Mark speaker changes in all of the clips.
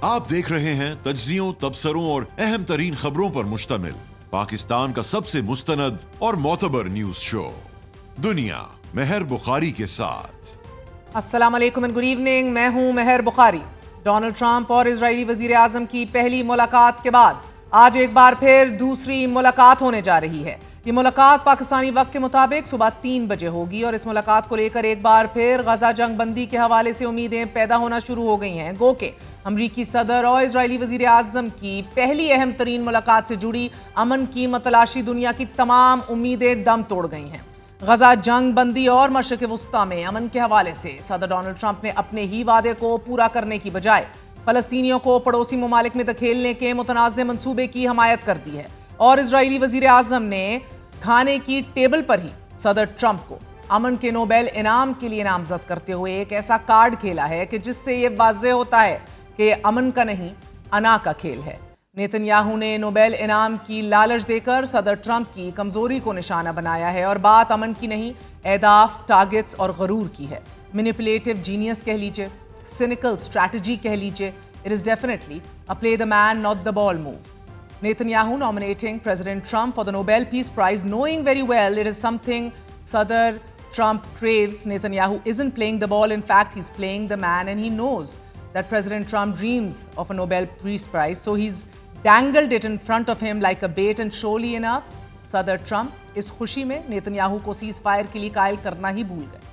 Speaker 1: آپ دیکھ رہے ہیں تجزیوں، تبصروں اور اہم ترین خبروں پر مشتمل پاکستان کا سب سے مستند اور معتبر نیوز شو دنیا مہر بخاری کے ساتھ۔
Speaker 2: السلام علیکم اینڈ گڈ ایوننگ، میں ہوں مہر بخاری۔ ڈونلڈ ٹرمپ اور اسرائیلی وزیر اعظم کی پہلی ملاقات کے بعد آج ایک بار پھر دوسری ملاقات ہونے جا رہی ہے۔ یہ ملاقات پاکستانی وقت کے مطابق صبح 3 بجے ہوگی اور اس ملاقات کو لے کر ایک بار پھر غزہ جنگ بندی کے حوالے سے امیدیں پیدا ہونا شروع ہو گئی ہیں۔ گو کہ امریکی صدر اور اسرائیلی وزیر اعظم کی پہلی اہم ترین ملاقات سے جڑی امن کی متلاشی دنیا کی تمام امیدیں دم توڑ گئی ہیں۔ غزہ جنگ بندی اور مشرق وسطیٰ میں امن کے حوالے سے صدر ڈونلڈ ٹرمپ نے اپنے ہی وعدے کو پورا کرنے کی بجائے فلسطینیوں کو پڑوسی ممالک میں دھکیلنے کے متنازع منصوبے کی حمایت کر دی ہے، اور اسرائیلی وزیر اعظم نے کھانے کی ٹیبل پر ہی صدر ٹرمپ کو امن کے نوبل انعام کے لیے نامزد کرتے ہوئے ایک ایسا کارڈ کھیلا ہے کہ جس سے یہ واضح ہوتا ہے کہ یہ امن کا نہیں، انا کا کھیل ہے۔ نیتن یاہو نے نوبل انعام کی لالچ دے کر صدر ٹرمپ کی کمزوری کو نشانہ بنایا ہے اور بات امن کی نہیں، اہداف، ٹارگٹس اور غرور کی ہے۔ مینیپولیٹو جینیس کہہ لیجئے، سینیکل اسٹریٹجی کہہ لیجئے، it is definitely a play the man not the ball move. Netanyahu nominating President Trump for the Nobel Peace Prize, knowing very well it is something Sadr Trump craves. Netanyahu isn't playing the ball. In fact, he's playing the man, and he knows that President Trump dreams of a Nobel Peace Prize. So he's dangled it in front of him like a bait, and surely enough, Sadr Trump اس خوشی میں نیتنیاہو کو cease fire کے لیے قائل کرنا ہی بھول گئے۔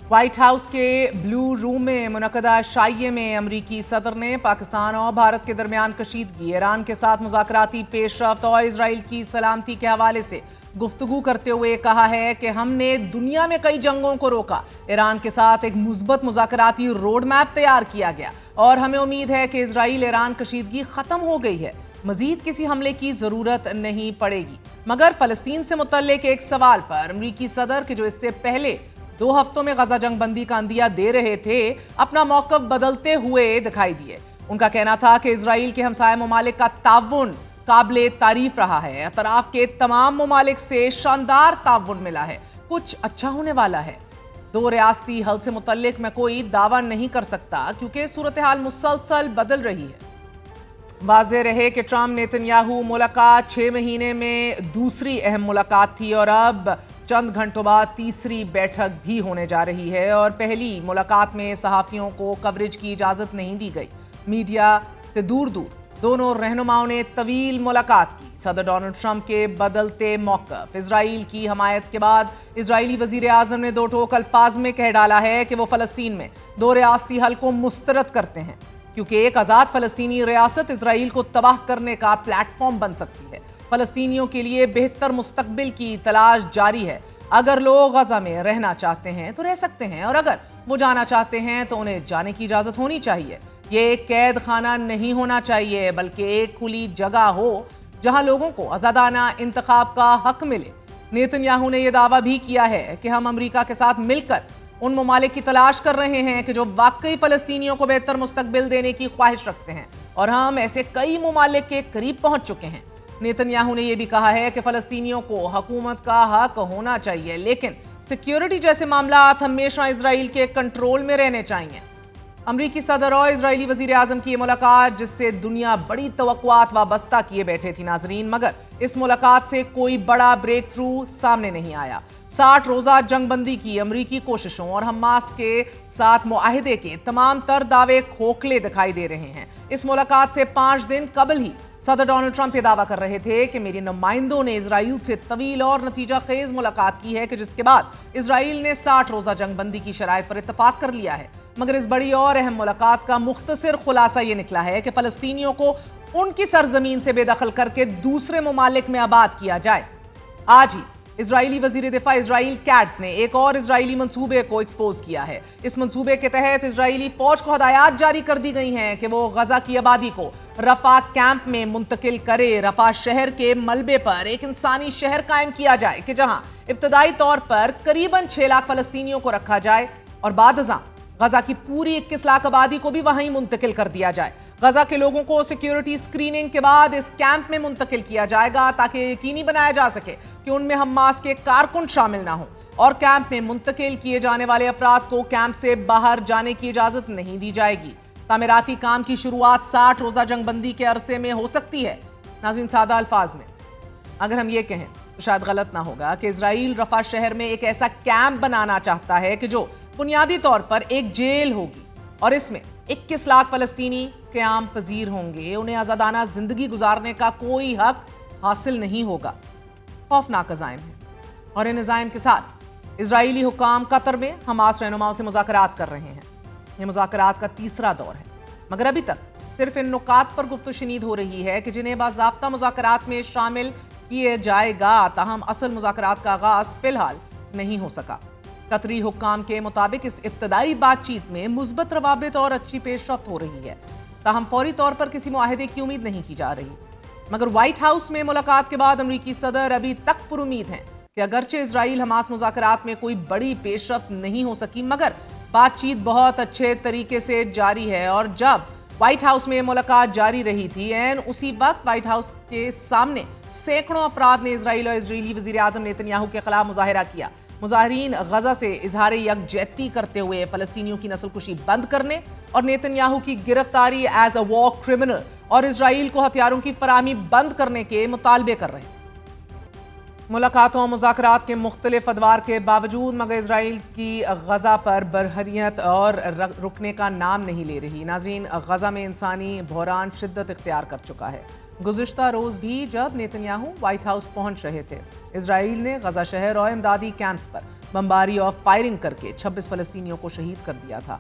Speaker 2: White house کے بلو روم میں منعقدہ شائعے میں امریکی صدر نے پاکستان اور بھارت کے درمیان کشیدگی، ایران کے ساتھ مذاکراتی پیش رفت اور اسرائیل کی سلامتی کے حوالے سے گفتگو کرتے ہوئے کہا ہے کہ ہم نے دنیا میں کئی جنگوں کو روکا، ایران کے ساتھ ایک مثبت مذاکراتی روڈ میپ تیار کیا گیا اور ہمیں امید ہے کہ اسرائیل ایران کشیدگی ختم ہو گئی ہے، مزید کسی حملے کی ضرورت نہیں پڑے گی۔ مگر فلسطین سے متعلق ایک سوال پر امریکی صدر کہ جو اس سے پہلے 2 ہفتوں میں غزہ جنگ بندی کا عندیہ دے رہے تھے، اپنا موقف بدلتے ہوئے دکھائی دیے۔ ان کا کہنا تھا کہ اسرائیل کے ہمسایہ ممالک کا تعاون قابل تعریف رہا ہے، اطراف کے تمام ممالک سے شاندار تعاون ملا ہے، کچھ اچھا ہونے والا ہے۔ 2 ریاستی حل سے متعلق میں کوئی دعویٰ نہیں کر سکتا کیونکہ صورتحال مسلسل بدل رہی ہے۔ واضح رہے کہ ٹرمپ نیتنیاہو ملاقات 6 مہینے میں دوسری اہم ملاقات تھی اور اب چند گھنٹوں بعد تیسری بیٹھک بھی ہونے جا رہی ہے، اور پہلی ملاقات میں صحافیوں کو کوریج کی اجازت نہیں دی گئی۔ میڈیا سے دور دونوں رہنماؤں نے طویل ملاقات کی۔ صدر ڈونلڈ ٹرمپ کے بدلتے موقف، اسرائیل کی حمایت کے بعد اسرائیلی وزیر اعظم نے 2 ٹوک الفاظ میں کہہ ڈالا ہے کہ وہ فلسطین میں 2 ریاستی حل کو مسترد کرتے ہیں، کیونکہ ایک آزاد فلسطینی ریاست اسرائیل کو تباہ کرنے کا پلیٹ فارم بن سکتی ہے۔ فلسطینیوں کے لیے بہتر مستقبل کی تلاش جاری ہے۔ اگر لوگ غزہ میں رہنا چاہتے ہیں تو رہ سکتے ہیں، اور اگر وہ جانا چاہتے ہیں تو انہیں جانے کی اجازت ہونی چاہیے۔ یہ ایک قید خانہ نہیں ہونا چاہیے، بلکہ ایک کھلی جگہ ہو جہاں لوگوں کو آزادانہ انتخاب کا حق ملے۔ نیتنیاہو نے یہ دعویٰ بھی کیا ہے کہ ہم امریکہ کے ساتھ مل کر ان ممالک کی تلاش کر رہے ہیں کہ جو واقعی فلسطینیوں کو بہتر مستقبل دینے کی خواہش رکھتے ہیں، اور ہم ایسے کئی ممالک کے قریب پہنچ چکے ہیں۔ نیتنیاہو نے یہ بھی کہا ہے کہ فلسطینیوں کو حکومت کا حق ہونا چاہیے، لیکن سیکیورٹی جیسے معاملات ہمیشہ اسرائیل کے کنٹرول میں رہنے چاہیے۔ امریکی صدر اور اسرائیلی وزیر اعظم کی یہ ملاقات جس سے دنیا بڑی توقعات وابستہ کیے بیٹھے تھی ناظرین، مگر اس ملاقات سے کوئی بڑا بریک تھرو سامنے نہیں آیا۔ 60 روزہ جنگ بندی کی امریکی کوششوں اور حماس کے ساتھ معاہدے کے تمام تر دعوے کھوکھلے دکھائی دے رہے ہیں۔ اس ملاقات سے 5 دن قبل ہی صدر ڈونلڈ ٹرمپ یہ دعویٰ کر رہے تھے کہ میری نمائندوں نے اسرائیل سے طویل اور نتیجہ خیز ملاقات کی ہے، کہ جس کے بعد اسرائیل نے 60 روزہ جنگ بندی کی شرائط پر اتفاق کر لیا ہے۔ مگر اس بڑی اور اہم ملاقات کا مختصر خلاصہ یہ نکلا ہے کہ فلسطینیوں کو ان کی سرزمین سے بے دخل کر کے دوسرے ممالک میں آباد کیا جائے۔ آج ہی اسرائیلی وزیر دفاع اسرائیل کیٹس نے ایک اور اسرائیلی منصوبے کو ایکسپوز کیا ہے۔ اس منصوبے کے تحت اسرائیلی فوج کو ہدایات جاری کر دی گئی ہیں کہ وہ غزہ کی آبادی کو رفح کیمپ میں منتقل کرے۔ رفح شہر کے ملبے پر ایک انسانی شہر قائم کیا جائے کہ جہاں ابتدائی طور پر قریباً 6 لاکھ فلسطینیوں کو رکھا جائے، اور بعد ازاں غزہ کی پوری 21 لاکھ آبادی کو بھی وہیں منتقل کر دیا جائے۔ غزہ کے لوگوں کو سیکیورٹی سکریننگ کے بعد اس کیمپ میں منتقل کیا جائے گا تاکہ یقینی بنایا جا سکے کہ ان میں حماس کے کارکن شامل نہ ہوں، اور کیمپ میں منتقل کیے جانے والے افراد کو کیمپ سے باہر جانے کی اجازت نہیں دی جائے گی تعمیراتی کام کی شروعات 60 روزہ جنگ بندی کے عرصے میں ہو سکتی ہے۔ ناظرین، سادہ الفاظ میں اگر ہم یہ کہیں تو شاید غلط نہ ہوگا کہ اسرائیل رفح شہر میں ایک ایسا کیمپ بنانا چاہتا ہے کہ جو بنیادی طور پر ایک جیل ہوگی، اور اس میں 21 لاکھ فلسطینی قیام پذیر ہوں گے۔ انہیں آزادانہ زندگی گزارنے کا کوئی حق حاصل نہیں ہوگا۔ خوفناک عزائم ہیں، اور ان عزائم کے ساتھ اسرائیلی حکام قطر میں حماس رہنماؤں سے مذاکرات کر رہے ہیں۔ یہ مذاکرات کا تیسرا دور ہے، مگر ابھی تک صرف ان نکات پر گفت و شنید ہو رہی ہے کہ جنہیں باضابطہ مذاکرات میں شامل کیے جائے گا، تاہم اصل مذاکرات کا آغاز فی الحال نہیں ہو سکا۔ قطری حکام کے مطابق اس ابتدائی بات چیت میں مثبت روابط اور اچھی پیش رفت ہو رہی ہے، تاہم فوری طور پر کسی معاہدے کی امید نہیں کی جا رہی۔ مگر وائٹ ہاؤس میں ملاقات کے بعد امریکی صدر ابھی تک پر امید ہیں کہ اگرچہ اسرائیل حماس مذاکرات میں کوئی بڑی پیش رفت نہیں ہو سکی، مگر بات چیت بہت اچھے طریقے سے جاری ہے۔ اور جب وائٹ ہاؤس میں ملاقات جاری رہی تھی، اسی وقت وائٹ ہاؤس کے سامنے سینکڑوں افراد نے اسرائیل اور اسرائیلی وزیر اعظم نیتن یاہو کے خلاف مظاہرہ کیا۔ مظاہرین غزہ سے اظہار یکجہتی کرتے ہوئے فلسطینیوں کی نسل کشی بند کرنے اور نیتن یاہو کی گرفتاری ایز اے وار کرمنل اور اسرائیل کو ہتھیاروں کی فراہمی بند کرنے کے مطالبے کر رہے ہیں۔ ملاقاتوں اور مذاکرات کے مختلف ادوار کے باوجود مگر اسرائیل کی غزہ پر برحریت اور رکنے کا نام نہیں لے رہی۔ ناظرین، غزہ میں انسانی بحران شدت اختیار کر چکا ہے۔ گزشتہ روز بھی جب نیتن یاہو وائٹ ہاؤس پہنچ رہے تھے، اسرائیل نے غزہ شہر اور امدادی کیمپس پر بمباری اور فائرنگ کر کے 26 فلسطینیوں کو شہید کر دیا تھا۔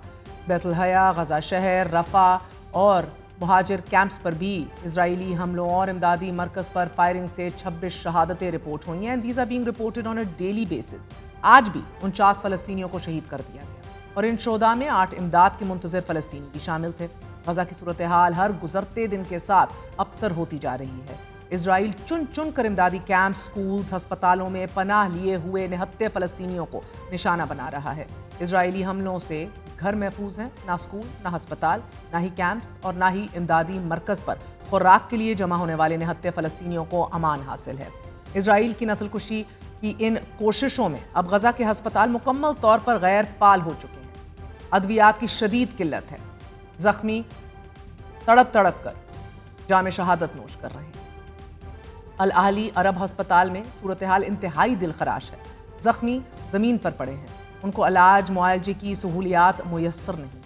Speaker 2: بیت الحیا، غزہ شہر، رفح اور مہاجر کیمپس پر بھی اسرائیلی حملوں اور امدادی مرکز پر فائرنگ سے 26 شہادتیں رپورٹ ہوئی ہیں۔ These are being reported on a daily basis۔ آج بھی 49 فلسطینیوں کو شہید کر دیا گیا، اور ان شہداء میں 8 امداد کے منتظر فلسطینی بھی شامل تھے۔ غزہ کی صورتحال ہر گزرتے دن کے ساتھ ابتر ہوتی جا رہی ہے۔ اسرائیل چن چن کر امدادی کیمپ، سکولز، ہسپتالوں میں پناہ لیے ہوئے نہتے فلسطینیوں کو نشانہ بنا رہا ہے۔ اسرائیلی حملوں سے گھر محفوظ ہیں، نہ سکول، نہ ہسپتال، نہ ہی کیمپس اور نہ ہی امدادی مرکز پر خوراک کے لیے جمع ہونے والے نہتے فلسطینیوں کو امان حاصل ہے۔ اسرائیل کی نسل کشی کی ان کوششوں میں اب غزہ کے ہسپتال مکمل طور پر غیر فعال ہو چکے ہیں۔ ادویات کی شدید قلت ہے، زخمی تڑپ تڑپ کر جام شہادت نوش کر رہے ہیں۔ الاہلی عرب ہسپتال میں صورتحال انتہائی دلخراش ہے۔ زخمی زمین پر پڑے ہیں، ان کو علاج معالجے کی سہولیات میسر نہیں۔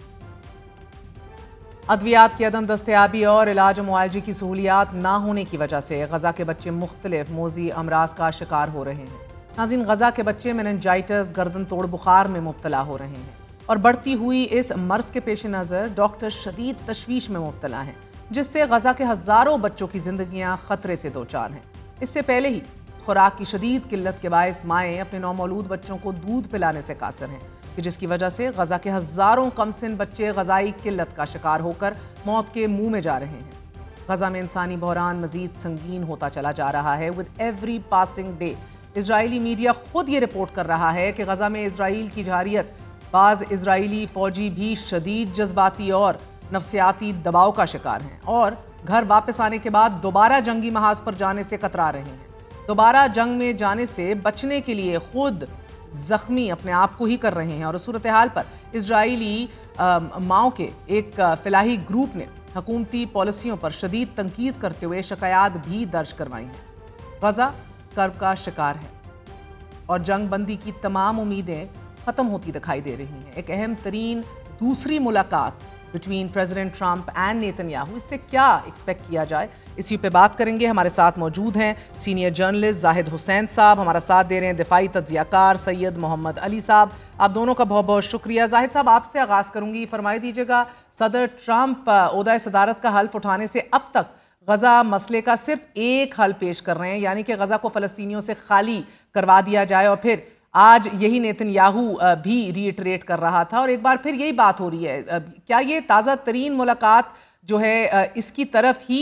Speaker 2: ادویات کی عدم دستیابی اور علاج و معالجے کی سہولیات نہ ہونے کی وجہ سے غزہ کے بچے مختلف موذی امراض کا شکار ہو رہے ہیں۔ ناظرین، غزہ کے بچے میننجائٹس، گردن توڑ بخار میں مبتلا ہو رہے ہیں، اور بڑھتی ہوئی اس مرض کے پیش نظر ڈاکٹر شدید تشویش میں مبتلا ہیں، جس سے غزہ کے ہزاروں بچوں کی زندگیاں خطرے سے دوچار ہیں۔ اس سے پہلے ہی خوراک کی شدید قلت کے باعث مائیں اپنے نومولود بچوں کو دودھ پلانے سے قاصر ہیں، کہ جس کی وجہ سے غزہ کے ہزاروں کم سن بچے غذائی قلت کا شکار ہو کر موت کے منہ میں جا رہے ہیں۔ غزہ میں انسانی بحران مزید سنگین ہوتا چلا جا رہا ہے۔ with every passing day Israeli media خود یہ رپورٹ کر رہا ہے کہ غزہ میں اسرائیل کی جارحیت بعض اسرائیلی فوجی بھی شدید جذباتی اور نفسیاتی دباؤ کا شکار ہیں، اور گھر واپس آنے کے بعد دوبارہ جنگی محاذ پر جانے سے کترا رہے ہیں۔ دوبارہ جنگ میں جانے سے بچنے کے لیے خود زخمی اپنے آپ کو ہی کر رہے ہیں، اور اس صورتحال پر اسرائیلی ماؤں کے ایک فلاحی گروپ نے حکومتی پالیسیوں پر شدید تنقید کرتے ہوئے شکایات بھی درج کروائی ہیں۔ غزہ کرب کا شکار ہے، اور جنگ بندی کی تمام امیدیں ختم ہوتی دکھائی دے رہی ہیں۔ ایک اہم ترین دوسری ملاقات between president Trump and Netanyahu, اس سے کیا ایکسپیکٹ کیا جائے، اسی پہ بات کریں گے۔ ہمارے ساتھ موجود ہیں سینئر جرنلسٹ زاہد حسین صاحب، ہمارا ساتھ دے رہے ہیں دفاعی تجزیہ کار سید محمد علی صاحب۔ آپ دونوں کا بہت بہت شکریہ۔ زاہد صاحب، آپ سے آغاز کروں گی، فرمائی دیجیے گا، صدر ٹرمپ عہدہ صدارت کا حلف اٹھانے سے اب تک غزہ مسئلے کا صرف ایک حل پیش کر رہے ہیں، یعنی کہ غزہ کو فلسطینیوں سے خالی کروا دیا جائے، اور پھر آج یہی نیتن یاہو بھی ریٹریٹ کر رہا تھا، اور ایک بار پھر یہی بات ہو رہی ہے۔ کیا یہ تازہ ترین ملاقات جو ہے اس کی طرف ہی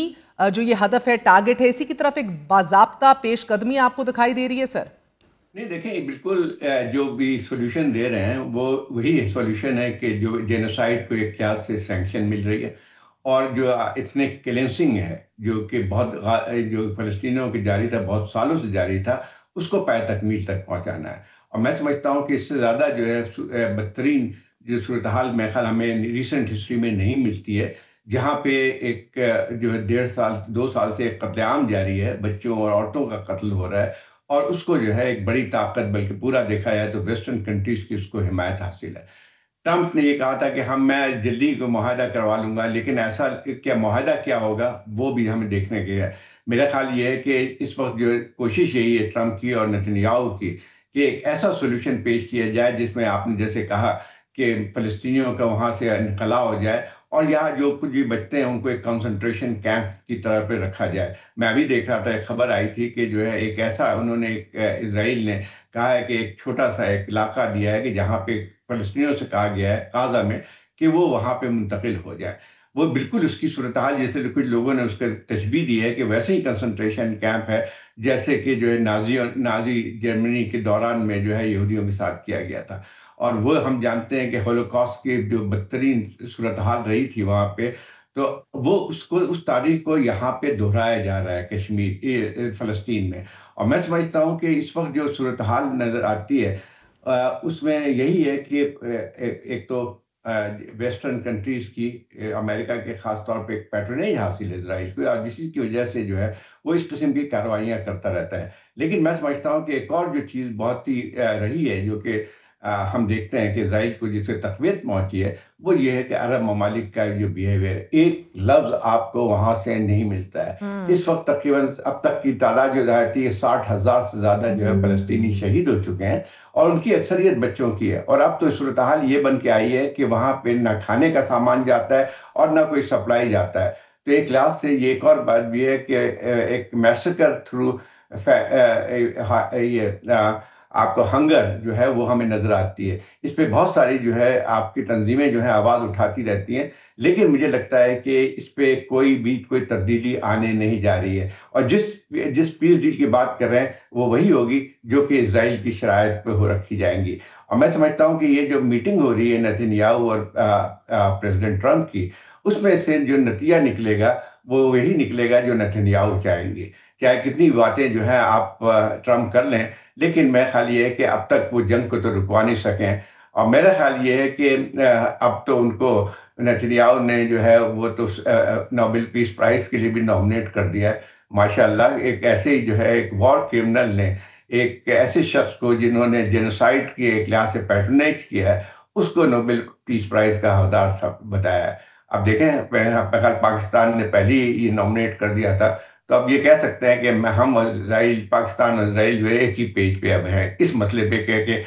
Speaker 2: جو یہ ہدف ہے، ٹارگٹ ہے، اسی کی طرف ایک باضابطہ پیش قدمی آپ کو دکھائی دے رہی ہے سر؟
Speaker 3: نہیں، دیکھیں، بالکل جو بھی سولوشن دے رہے ہیں وہ وہی سولوشن ہے کہ جو جینوسائیڈ کو ایک لحاظ سے سینکشن مل رہی ہے، اور جو ایتھنک کلینسنگ ہے جو کہ جو فلسطینیوں کی جاری تھا، بہت سالوں سے جاری تھا، اس کو پائے تکمیل تک پہنچانا ہے۔ اور میں سمجھتا ہوں کہ اس سے زیادہ جو ہے بدترین جو صورتحال میرے خیال ہمیں ریسنٹ ہسٹری میں نہیں ملتی ہے، جہاں پہ ایک جو ہے 1.5 سال 2 سال سے ایک قتل عام جاری ہے، بچوں اور عورتوں کا قتل ہو رہا ہے، اور اس کو جو ہے ایک بڑی طاقت، بلکہ پورا دیکھا جائے تو ویسٹرن کنٹریز کی اس کو حمایت حاصل ہے۔ ٹرمپ نے یہ کہا تھا کہ میں جلدی کو معاہدہ کروا لوں گا، لیکن ایسا کیا معاہدہ کیا ہوگا وہ بھی ہمیں دیکھنے کے ہے۔ میرا خیال یہ ہے کہ اس وقت جو کوشش یہی ہے ٹرمپ کی اور نتنیاہو کی، کہ ایک ایسا سولوشن پیش کیا جائے جس میں آپ نے جیسے کہا کہ فلسطینیوں کا وہاں سے انخلا ہو جائے، اور یہاں جو کچھ بھی بچتے ہیں ان کو ایک کنسنٹریشن کیمپ کی طرح پہ رکھا جائے۔ میں ابھی دیکھ رہا تھا، ایک خبر آئی تھی کہ جو ہے ایک ایسا انہوں نے اسرائیل نے کہا ہے کہ ایک چھوٹا سا ایک علاقہ دیا ہے کہ جہاں پہ فلسطینیوں سے کہا گیا ہے غازہ میں کہ وہ وہاں پہ منتقل ہو جائے۔ وہ بالکل اس کی صورتحال، جیسے کچھ لوگوں نے اس کا تشبیہ دی ہے کہ ویسے ہی کنسنٹریشن کیمپ ہے جیسے کہ جو ہے نازی جرمنی کے دوران میں جو ہے یہودیوں کے ساتھ کیا گیا تھا۔ اور وہ ہم جانتے ہیں کہ ہولوکاسٹ کی جو بدترین صورتحال رہی تھی وہاں پہ، تو وہ اس تاریخ کو یہاں پہ دہرایا جا رہا ہے کشمیر فلسطین میں۔ اور میں سمجھتا ہوں کہ اس وقت جو صورتحال نظر آتی ہے اس میں یہی ہے کہ ایک تو ویسٹرن کنٹریز کی، امریکہ کے خاص طور پہ ایک پیٹرونیج حاصل ہے اسرائیل کو، اور جس کی وجہ سے جو ہے وہ اس قسم کی کارروائیاں کرتا رہتا ہے۔ لیکن میں سمجھتا ہوں کہ ایک اور جو چیز بہت ہی رہی ہے، جو کہ ہم دیکھتے ہیں کہ اسرائیل کو جس سے تقویت پہنچی ہے، وہ یہ ہے کہ عرب ممالک کا جو بیہیویئر، ایک لفظ آپ کو وہاں سے نہیں ملتا ہے۔ اس وقت تقریباً اب تک کی تعداد جو رہتی ہے 60,000 سے زیادہ جو ہے فلسطینی شہید ہو چکے ہیں، اور ان کی اکثریت بچوں کی ہے۔ اور اب تو صورتحال یہ بن کے آئی ہے کہ وہاں پہ نہ کھانے کا سامان جاتا ہے اور نہ کوئی سپلائی جاتا ہے۔ تو ایک لحاظ سے یہ ایک اور بات بھی ہے کہ ایک میسکر تھرو آپ کو ہنگر جو ہے وہ ہمیں نظر آتی ہے۔ اس پہ بہت ساری جو ہے آپ کی تنظیمیں جو ہیں آواز اٹھاتی رہتی ہیں، لیکن مجھے لگتا ہے کہ اس پہ کوئی تبدیلی آنے نہیں جا رہی ہے۔ اور جس پیس ڈیل کی بات کر رہے ہیں وہ وہی ہوگی جو کہ اسرائیل کی شرائط پہ رکھی جائیں گی۔ اور میں سمجھتا ہوں کہ یہ جو میٹنگ ہو رہی ہے نتنیاہو اور پریزیڈنٹ ٹرمپ کی، اس میں سے جو نتیجہ نکلے گا وہ وہی نکلے گا جو نتنیاہو چاہیں گے۔ چاہے کتنی باتیں جو ہیں آپ ٹرمپ کر لیں، لیکن میرا خیال یہ ہے کہ اب تک وہ جنگ کو تو رکوا نہیں سکیں۔ اور میرا خیال یہ ہے کہ اب تو ان کو نتنیاہو نے جو ہے وہ تو نوبل پیس پرائز کے لیے بھی نامنیٹ کر دیا ہے۔ ماشاءاللہ، ایک ایسے ہی جو ہے ایک وار کرمنل نے، ایک ایسے شخص کو جنہوں نے جینوسائیڈ کی ایک لحاظ سے پیٹرنیج کیا ہے، اس کو نوبل پیس پرائز کا حقدار بتایا ہے۔ اب دیکھیں، پاکستان نے پہلے ہی یہ نامنیٹ کر دیا تھا، تو اب یہ کہہ سکتے ہیں کہ ہم اسرائیل، پاکستان اور اسرائیل جو ایک ہی پیج پہ اب ہیں اس مسئلے پہ کہ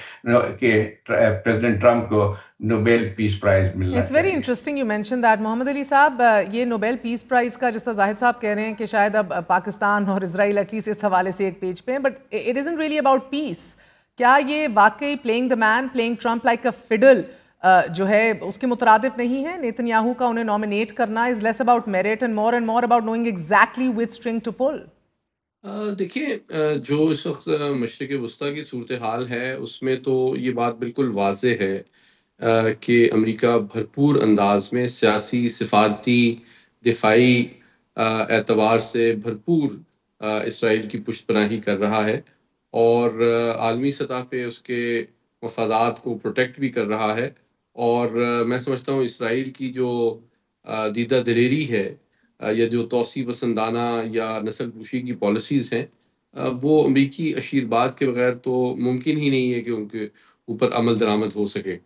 Speaker 3: پریزیڈنٹ ٹرمپ کو نوبیل پیس پرائز ملنا
Speaker 2: it's very interesting you mention that. Muhammad Ali Sahib, یہ نوبیل پیس پرائز کا، جس طرح زاہد صاحب کہہ رہے ہیں کہ شاید اب پاکستان اور اسرائیل ایٹ لیسٹ اس حوالے سے ایک پیج پہ ہیں، but it isn't really about peace. کیا یہ واقعی playing the man, playing Trump like a fiddle جو ہے اس کے مترادف نہیں ہے؟ نیتنیاہو کا انہیں نامنیٹ کرنا is less about merit and more about knowing exactly which string to pull.
Speaker 4: دیکھیے، جو اس وقت مشرق وسطیٰ کی صورتحال ہے اس میں تو یہ بات بالکل واضح ہے کہ امریکہ بھرپور انداز میں سیاسی، سفارتی، دفاعی اعتبار سے بھرپور اسرائیل کی پشت پناہی کر رہا ہے، اور عالمی سطح پہ اس کے مفادات کو پروٹیکٹ بھی کر رہا ہے۔ اور میں سمجھتا ہوں اسرائیل کی جو دیدہ دلیری ہے یا جو توسیع پسندانہ یا نسل کشی کی پالیسیز ہیں، وہ امریکی اشیرباد کے بغیر تو ممکن ہی نہیں ہے کہ ان کے اوپر عمل درآمد ہو سکے۔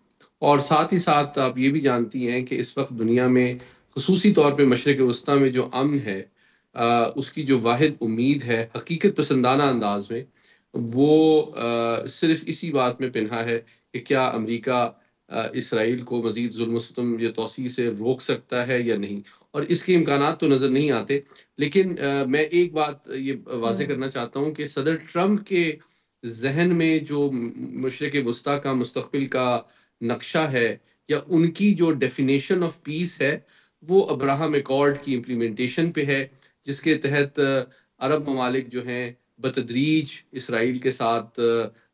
Speaker 4: اور ساتھ ہی ساتھ آپ یہ بھی جانتی ہیں کہ اس وقت دنیا میں، خصوصی طور پہ مشرق وسطیٰ میں جو امن ہے، اس کی جو واحد امید ہے حقیقت پسندانہ انداز میں، وہ صرف اسی بات میں پنہا ہے کہ کیا امریکہ اسرائیل کو مزید ظلم و ستم یا توسیع سے روک سکتا ہے یا نہیں، اور اس کے امکانات تو نظر نہیں آتے۔ لیکن میں ایک بات یہ واضح کرنا چاہتا ہوں کہ صدر ٹرمپ کے ذہن میں جو مشرق وسطیٰ کا مستقبل کا نقشہ ہے، یا ان کی جو ڈیفینیشن آف پیس ہے، وہ ابراہم ایکارڈ کی امپلیمنٹیشن پہ ہے، جس کے تحت عرب ممالک جو ہیں بتدریج اسرائیل کے ساتھ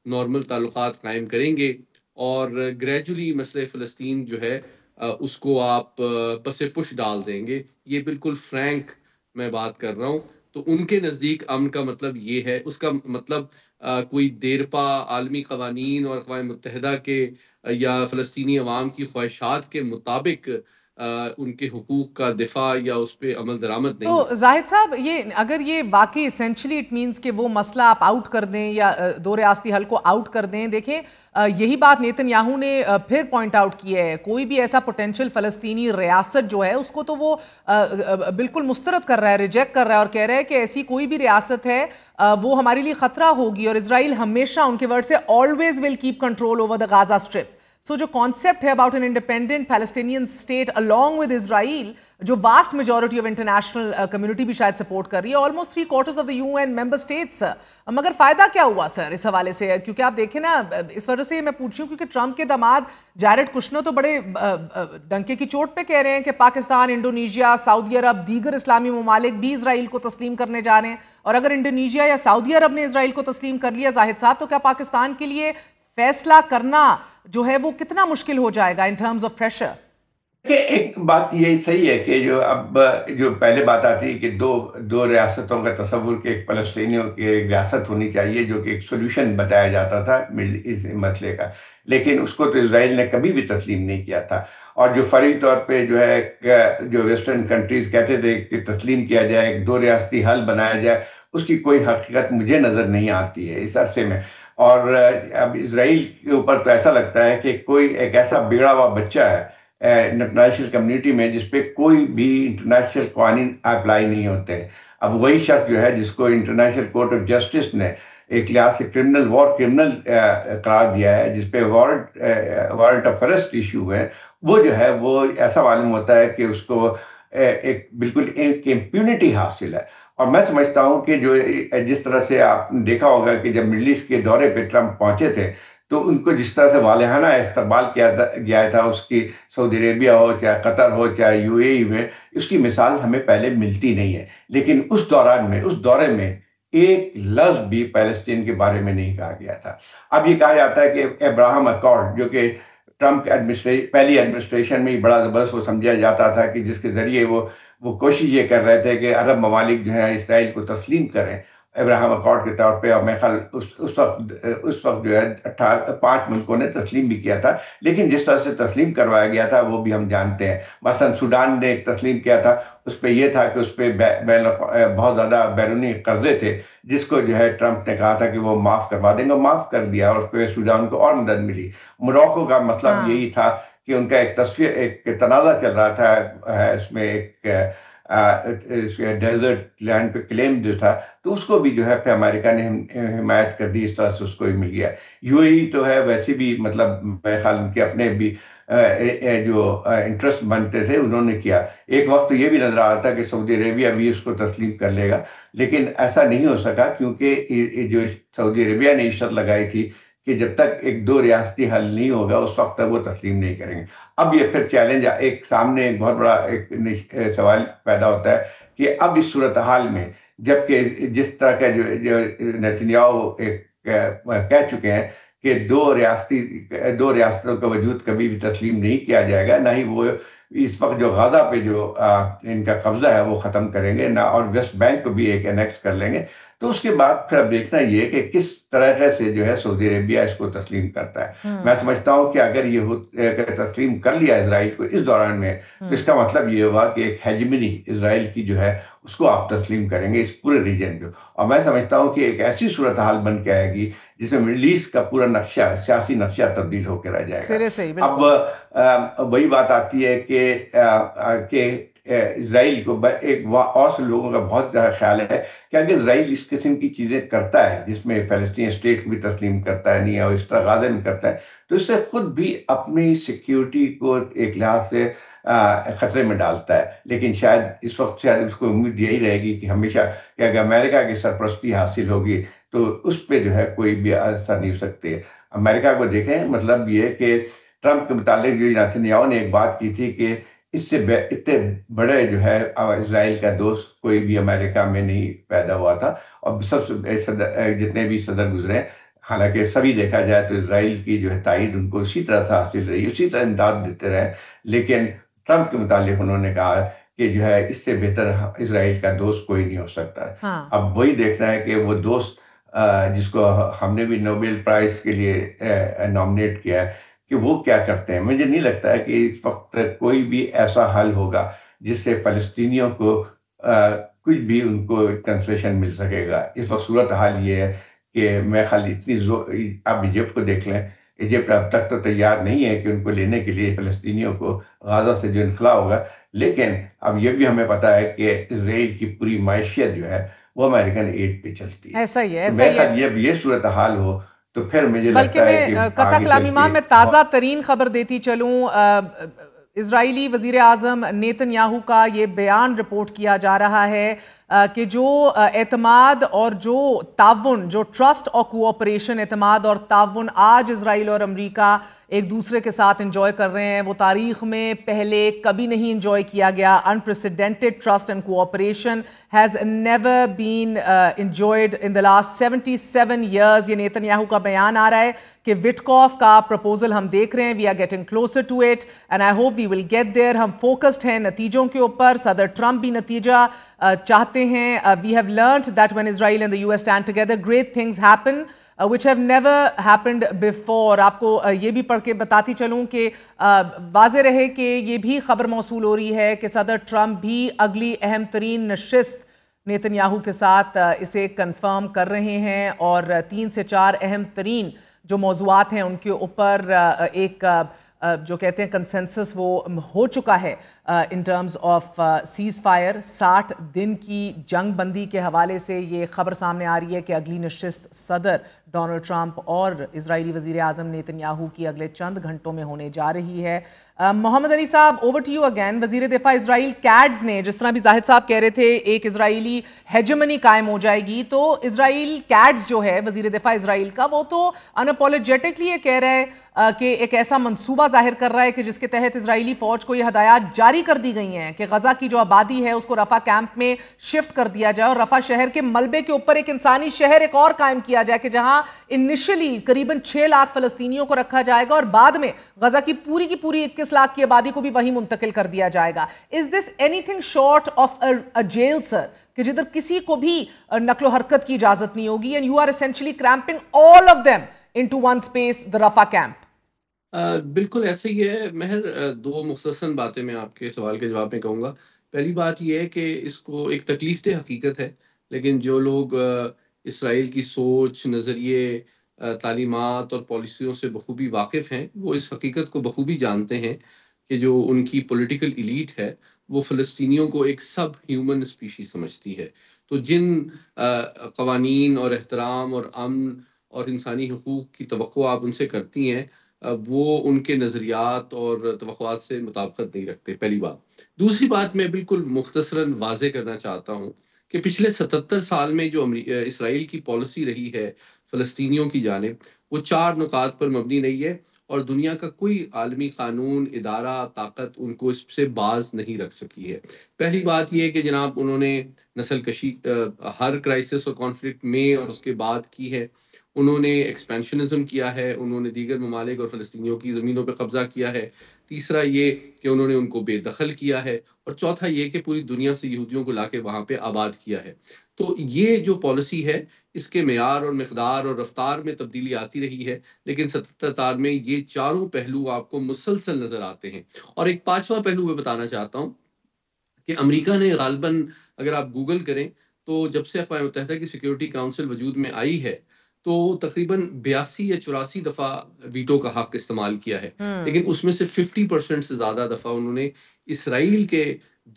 Speaker 4: نارمل تعلقات قائم کریں گے، اور گریجولی مسئلہ فلسطین جو ہے اس کو آپ پس پش ڈال دیں گے۔ یہ بالکل فرینک میں بات کر رہا ہوں۔ تو ان کے نزدیک امن کا مطلب یہ ہے، اس کا مطلب کوئی دیرپا عالمی قوانین اور اقوام متحدہ کے یا فلسطینی عوام کی خواہشات کے مطابق ان کے حقوق کا دفاع یا اس پہ عمل درآمد نہیں
Speaker 2: تو زاہد صاحب اگر یہ واقعی اسینشلی اٹ مینس کہ وہ مسئلہ آپ آؤٹ کر دیں یا دو ریاستی حل کو آؤٹ کر دیں، دیکھیں یہی بات نیتن یاہو نے پھر پوائنٹ آؤٹ کی ہے، کوئی بھی ایسا پوٹینشیل فلسطینی ریاست جو ہے اس کو تو وہ بالکل مسترد کر رہا ہے، ریجیکٹ کر رہا ہے اور کہہ رہا ہے کہ ایسی کوئی بھی ریاست ہے وہ ہمارے لیے خطرہ ہوگی، اور اسرائیل ہمیشہ ان کے ورڈ سے always will keep control over the Gaza strip. So جو کانسیپٹ ہے about an independent Palestinian state along with Israel, جو vast majority of international community بھی شاید سپورٹ کر رہی ہے، almost 3/4 of the UN member states, مگر فائدہ کیا ہوا سر اس حوالے سے؟ کیونکہ آپ دیکھیں نا، اس وجہ سے میں پوچھ رہی ہوں کیونکہ ٹرمپ کے داماد جیرڈ کشنر تو بڑے ڈنکے کی چوٹ پہ کہہ رہے ہیں کہ پاکستان، انڈونیشیا، سعودی عرب، دیگر اسلامی ممالک بھی اسرائیل کو تسلیم کرنے جا رہے ہیں، اور اگر انڈونیشیا یا سعودی عرب نے اسرائیل کو تسلیم کر لیا زاہد صاحب، تو کیا پاکستان کے لیے فیصلہ کرنا جو ہے وہ کتنا مشکل ہو جائے گا ان ٹرمز آف پریشر؟
Speaker 3: ایک بات یہ صحیح ہے کہ جو پہلے بات آتی ہے کہ دو ریاستوں کا تصور کہ ایک فلسطینیوں کی ایک ریاست ہونی چاہیے، جو کہ ایک سولوشن بتایا جاتا تھا اس مسئلے کا، لیکن اس کو تو اسرائیل نے کبھی بھی تسلیم نہیں کیا تھا، اور جو فری طور پہ جو ویسٹرن کنٹریز کہتے تھے کہ تسلیم کیا جائے، ایک دو ریاستی حل بنایا جائے، اس کی کوئی حقیقت مجھے نظر نہیں آتی ہے اس عرصے میں۔ اور اب اسرائیل کے اوپر تو ایسا لگتا ہے کہ کوئی ایک ایسا بگڑا ہوا بچہ ہے انٹرنیشنل کمیونٹی میں جس پہ کوئی بھی انٹرنیشنل قوانین اپلائی نہیں ہوتے ہیں۔ اب وہی شخص جو ہے جس کو انٹرنیشنل کورٹ آف جسٹس نے ایک لحاظ سے کرمنل قرار دیا ہے، جس پہ وارنٹ آف اریسٹ ایشو ہے، وہ جو ہے وہ ایسا معلوم ہوتا ہے کہ اس کو ایک بالکل ایک امپیونٹی حاصل ہے۔ اور میں سمجھتا ہوں کہ جو جس طرح سے آپ نے دیکھا ہوگا کہ جب مڈل ایسٹ کے دورے پہ ٹرمپ پہنچے تھے تو ان کو جس طرح سے والہانہ استقبال کیا گیا تھا، اس کی سعودی عربیہ ہو، چاہے قطر ہو، چاہے UAE میں، اس کی مثال ہمیں پہلے ملتی نہیں ہے۔ لیکن اس دورے میں ایک لفظ بھی فلسطین کے بارے میں نہیں کہا گیا تھا۔ اب یہ کہا جاتا ہے کہ ابراہم اکارڈ، جو کہ ٹرمپ پہلی ایڈمنسٹریشن میں ہی بڑا زبردست وہ سمجھا جاتا تھا کہ جس کے ذریعے وہ کوشش یہ کر رہے تھے کہ عرب ممالک جو ہیں اسرائیل کو تسلیم کریں ابراہم اکارڈ کے طور پہ، اور میرے خیال اس وقت جو ہے 5 ملکوں نے تسلیم بھی کیا تھا، لیکن جس طرح سے تسلیم کروایا گیا تھا وہ بھی ہم جانتے ہیں۔ مثلا سوڈان نے ایک تسلیم کیا تھا، اس پہ یہ تھا کہ اس پہ بہت زیادہ بیرونی قرضے تھے، جس کو جو ہے ٹرمپ نے کہا تھا کہ وہ معاف کروا دیں گے، معاف کر دیا، اور اس پہ سوڈان کو اور مدد ملی۔ موروکو کا مطلب یہی تھا کہ ان کا ایک تنازع چل رہا تھا، اس میں ایک ڈیزرٹ لینڈ پہ کلیم جو تھا، تو اس کو بھی جو ہے پھر امریکہ نے حمایت کر دی، اس طرح سے اس کو بھی مل گیا۔ UAE تو ہے ویسے بھی، مطلب میرے خیال ان کے اپنے بھی جو انٹرسٹ بنتے تھے انہوں نے کیا۔ ایک وقت تو یہ بھی نظر آ رہا تھا کہ سعودی عربیہ بھی اس کو تسلیم کر لے گا، لیکن ایسا نہیں ہو سکا، کیونکہ جو سعودی عربیہ نے شرط لگائی تھی کہ جب تک ایک دو ریاستی حل نہیں ہوگا اس وقت تک وہ تسلیم نہیں کریں گے۔ اب یہ پھر چیلنج سامنے ایک بہت بڑا ایک سوال پیدا ہوتا ہے کہ اب اس صورتحال میں، جبکہ جس طرح کا جو نیتن یاہو کہہ چکے ہیں کہ دو ریاستوں کا وجود کبھی بھی تسلیم نہیں کیا جائے گا، نہ ہی وہ اس وقت جو غزہ پہ جو ان کا قبضہ ہے وہ ختم کریں گے، نہ اور ویسٹ بینک کو بھی ایک انیکس کر لیں گے، تو اس کے بعد پھر اب دیکھنا یہ کہ کس طرح سے جو ہے سعودی عربیہ اس کو تسلیم کرتا ہے۔ میں سمجھتا ہوں کہ اگر یہ تسلیم کر لیا اسرائیل کو اس دوران میں، تو اس کا مطلب یہ ہوا کہ ایک ہیجمنی اسرائیل کی جو ہے اس کو آپ تسلیم کریں گے اس پورے ریجن کو، اور میں سمجھتا ہوں کہ ایک ایسی صورتحال بن کے آئے گی جس میں مڈل ایسٹ کا پورا نقشہ، سیاسی نقشہ تبدیل ہو کے رہ جائے گا۔ اب وہی بات آتی ہے کہ اسرائیل کو ایک اور سے لوگوں کا بہت زیادہ خیال ہے کہ اگر اسرائیل اس قسم کی چیزیں کرتا ہے، جس میں فلسطین اسٹیٹ کو بھی تسلیم کرتا ہے نہیں، اور اس طرح غزہ میں کرتا ہے، تو اس سے خود بھی اپنی سیکیورٹی کو ایک لحاظ سے خطرے میں ڈالتا ہے۔ لیکن شاید اس وقت اس کو امید یہی رہے گی کہ ہمیشہ کہ اگر امریکہ کی سرپرستی حاصل ہوگی تو اس پہ جو ہے کوئی بھی اثر نہیں ہو سکتے۔ امریکہ کو دیکھیں، مطلب یہ کہ ٹرمپ کے متعلق جو نیتن یاہو نے ایک بات کی تھی کہ اس سے اتنے بڑے جو ہے اسرائیل کا دوست کوئی بھی امریکہ میں نہیں پیدا ہوا تھا، اور سب سے جتنے بھی صدر گزرے، حالانکہ سبھی دیکھا جائے تو اسرائیل کی جو ہے تائید ان کو اسی طرح سے حاصل رہی، اسی طرح امداد دیتے رہے، لیکن ٹرمپ کے متعلق انہوں نے کہا کہ جو ہے اس سے بہتر اسرائیل کا دوست کوئی نہیں ہو سکتا ہے۔ اب وہی دیکھنا ہے کہ وہ دوست جس کو ہم نے بھی نوبل پرائز کے لیے نامنیٹ کیا ہے، کہ وہ کیا کرتے ہیں. مجھے نہیں لگتا ہے کہ اس وقت کوئی بھی ایسا حل ہوگا جس سے فلسطینیوں کو کچھ بھی ان کو کنسیشن مل سکے گا. اس وقت صورتحال یہ ہے کہ میں خالی آپ ایجپٹ کو دیکھ لیں. ایجپٹ اب تک تو تیار نہیں ہے کہ ان کو لینے کے لیے فلسطینیوں کو غازہ سے جو انخلا ہوگا، لیکن اب یہ بھی ہمیں پتا ہے کہ اسرائیل کی پوری معیشت جو ہے وہ امریکن ایڈ پہ چلتی ہے.
Speaker 2: ایسا ہی ہے،
Speaker 3: تو
Speaker 2: ایسا
Speaker 3: میرے
Speaker 2: ہی ہے.
Speaker 3: خیال یہ صورتحال ہو تو پھر مجھے
Speaker 2: بلکہ
Speaker 3: لگتا ہے کہ
Speaker 2: میں قطع
Speaker 3: آگے
Speaker 2: کلامی
Speaker 3: چل
Speaker 2: امام
Speaker 3: کے
Speaker 2: میں تازہ ترین خبر دیتی چلوں. اسرائیلی وزیر اعظم نیتن یاہو کا یہ بیان رپورٹ کیا جا رہا ہے کہ جو اعتماد اور جو تعاون، جو ٹرسٹ اور کوآپریشن، اعتماد اور تعاون آج اسرائیل اور امریکہ ایک دوسرے کے ساتھ انجوائے کر رہے ہیں، وہ تاریخ میں پہلے کبھی نہیں انجوائے کیا گیا. Unprecedented trust and cooperation has never been enjoyed in the last 77 years. یہ نیتن یاہو کا بیان آ رہا ہے کہ وٹکوف کا پروپوزل ہم دیکھ رہے ہیں. We are getting closer to it and I hope we will get there. ہم فوکسڈ ہیں نتیجوں کے اوپر. صدر ٹرمپ بھی نتیجہ چاہتے ہیں. We have learned that when Israel and the US stand together, great things happen which have never happened before. آپ کو یہ بھی پڑھ کے بتاتی چلوں کہ واضح رہے کہ یہ بھی خبر موصول ہو رہی ہے کہ صدر ٹرمپ بھی اگلی اہم ترین نشست نیتن یاہو کے ساتھ اسے کنفرم کر رہے ہیں، اور 3 سے 4 اہم ترین جو موضوعات ہیں ان کے اوپر ایک جو کہتے ہیں کنسنسس وہ ہو چکا ہے in terms of cease fire. 60 دن کی جنگ بندی کے حوالے سے یہ خبر سامنے آ رہی ہے کہ اگلی نشست صدر ڈونلڈ ٹرمپ اور اسرائیلی وزیر اعظم نیتن یاہو کی اگلے چند گھنٹوں میں ہونے جا رہی ہے. محمد علی صاحب، اوور ٹو یو اگین. وزیر دفاع اسرائیل کیڈز نے، جس طرح بھی زاہد صاحب کہہ رہے تھے ایک اسرائیلی ہیجمنی قائم ہو جائے گی، تو اسرائیل کیڈز جو ہے وزیر دفاع اسرائیل کا، وہ تو انپولوجیٹکلی یہ کہہ رہا ہے کہ ایک ایسا منصوبہ ظاہر کر رہا ہے کہ جس کے تحت اسرائیلی فوج کو یہ ہدایات جاری کر دی گئی ہیں کہ غزہ کی جو آبادی ہے اس کو رفح کیمپ میں شفٹ کر دیا جائے، اور رفح شہر کے ملبے کے اوپر ایک انسانی شہر ایک اور قائم کیا جائے کہ جہاں انیشلی قریباً 6 لاکھ فلسطینیوں کو رکھا جائے گا، اور بعد میں غزہ کی پوری 21 لاکھ کی آبادی کو بھی وہیں منتقل کر دیا جائے گا. Is this anything short of a jail sir, کہ جدھر کسی کو بھی نقل و حرکت کی اجازت نہیں ہوگی، and you are essentially cramping all of them into one space, the Rafah camp?
Speaker 4: بالکل ایسے ہی ہے مہر. 2 مختصر باتیں میں آپ کے سوال کے جواب میں کہوں گا. پہلی بات یہ ہے کہ اس کو ایک تکلیف دہ حقیقت ہے، لیکن جو لوگ اسرائیل کی سوچ، نظریے، تعلیمات اور پالیسیوں سے بخوبی واقف ہیں، وہ اس حقیقت کو بخوبی جانتے ہیں کہ جو ان کی پولیٹیکل ایلیٹ ہے وہ فلسطینیوں کو ایک سب ہیومن اسپیشیز سمجھتی ہے. تو جن قوانین اور احترام اور امن اور انسانی حقوق کی توقع آپ ان سے کرتی ہیں، وہ ان کے نظریات اور توقعات سے مطابقت نہیں رکھتے. پہلی بات. دوسری بات میں بالکل مختصراً واضح کرنا چاہتا ہوں کہ پچھلے 77 سال میں جو اسرائیل کی پالیسی رہی ہے فلسطینیوں کی جانب، وہ 4 نکات پر مبنی نہیں ہے، اور دنیا کا کوئی عالمی قانون، ادارہ، طاقت ان کو اس سے باز نہیں رکھ سکی ہے. پہلی بات یہ ہے کہ جناب انہوں نے نسل کشی ہر کرائسس اور کانفلکٹ میں اور اس کے بعد کی ہے. انہوں نے ایکسپینشنزم کیا ہے، انہوں نے دیگر ممالک اور فلسطینیوں کی زمینوں پہ قبضہ کیا ہے. تیسرا یہ کہ انہوں نے ان کو بے دخل کیا ہے، اور چوتھا یہ کہ پوری دنیا سے یہودیوں کو لا کے وہاں پہ آباد کیا ہے. تو یہ جو پالیسی ہے اس کے معیار اور مقدار اور رفتار میں تبدیلی آتی رہی ہے، لیکن 77 سال میں یہ چاروں پہلو آپ کو مسلسل نظر آتے ہیں. اور ایک 5واں پہلو میں بتانا چاہتا ہوں کہ امریکہ نے غالباً، اگر آپ گوگل کریں تو جب سے اقوام متحدہ کی سیکیورٹی کاؤنسل وجود میں آئی ہے تو تقریباً 82 یا 84 دفعہ ویٹو کا حق استعمال کیا ہے، لیکن اس میں سے 50% سے زیادہ دفعہ انہوں نے اسرائیل کے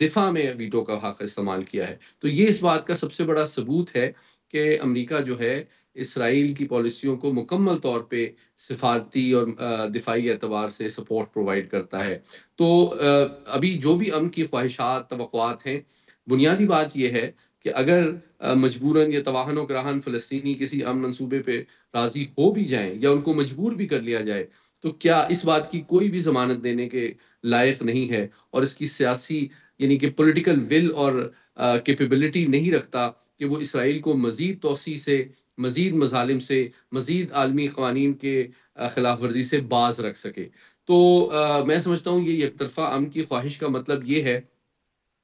Speaker 4: دفاع میں ویٹو کا حق استعمال کیا ہے. تو یہ اس بات کا سب سے بڑا ثبوت ہے کہ امریکہ جو ہے اسرائیل کی پالیسیوں کو مکمل طور پہ سفارتی اور دفاعی اعتبار سے سپورٹ پرووائڈ کرتا ہے. تو ابھی جو بھی امن کی خواہشات، توقعات ہیں، بنیادی بات یہ ہے کہ اگر مجبوراً یا تواہن و کراہن فلسطینی کسی امن منصوبے پہ راضی ہو بھی جائیں یا ان کو مجبور بھی کر لیا جائے، تو کیا اس بات کی کوئی بھی ضمانت دینے کے لائق نہیں ہے، اور اس کی سیاسی یعنی کہ پولیٹیکل ول اور کیپیبلٹی نہیں رکھتا کہ وہ اسرائیل کو مزید توسیع سے، مزید مظالم سے، مزید عالمی قوانین کے خلاف ورزی سے باز رکھ سکے. تو میں سمجھتا ہوں یہ یک طرفہ امن کی خواہش کا مطلب یہ ہے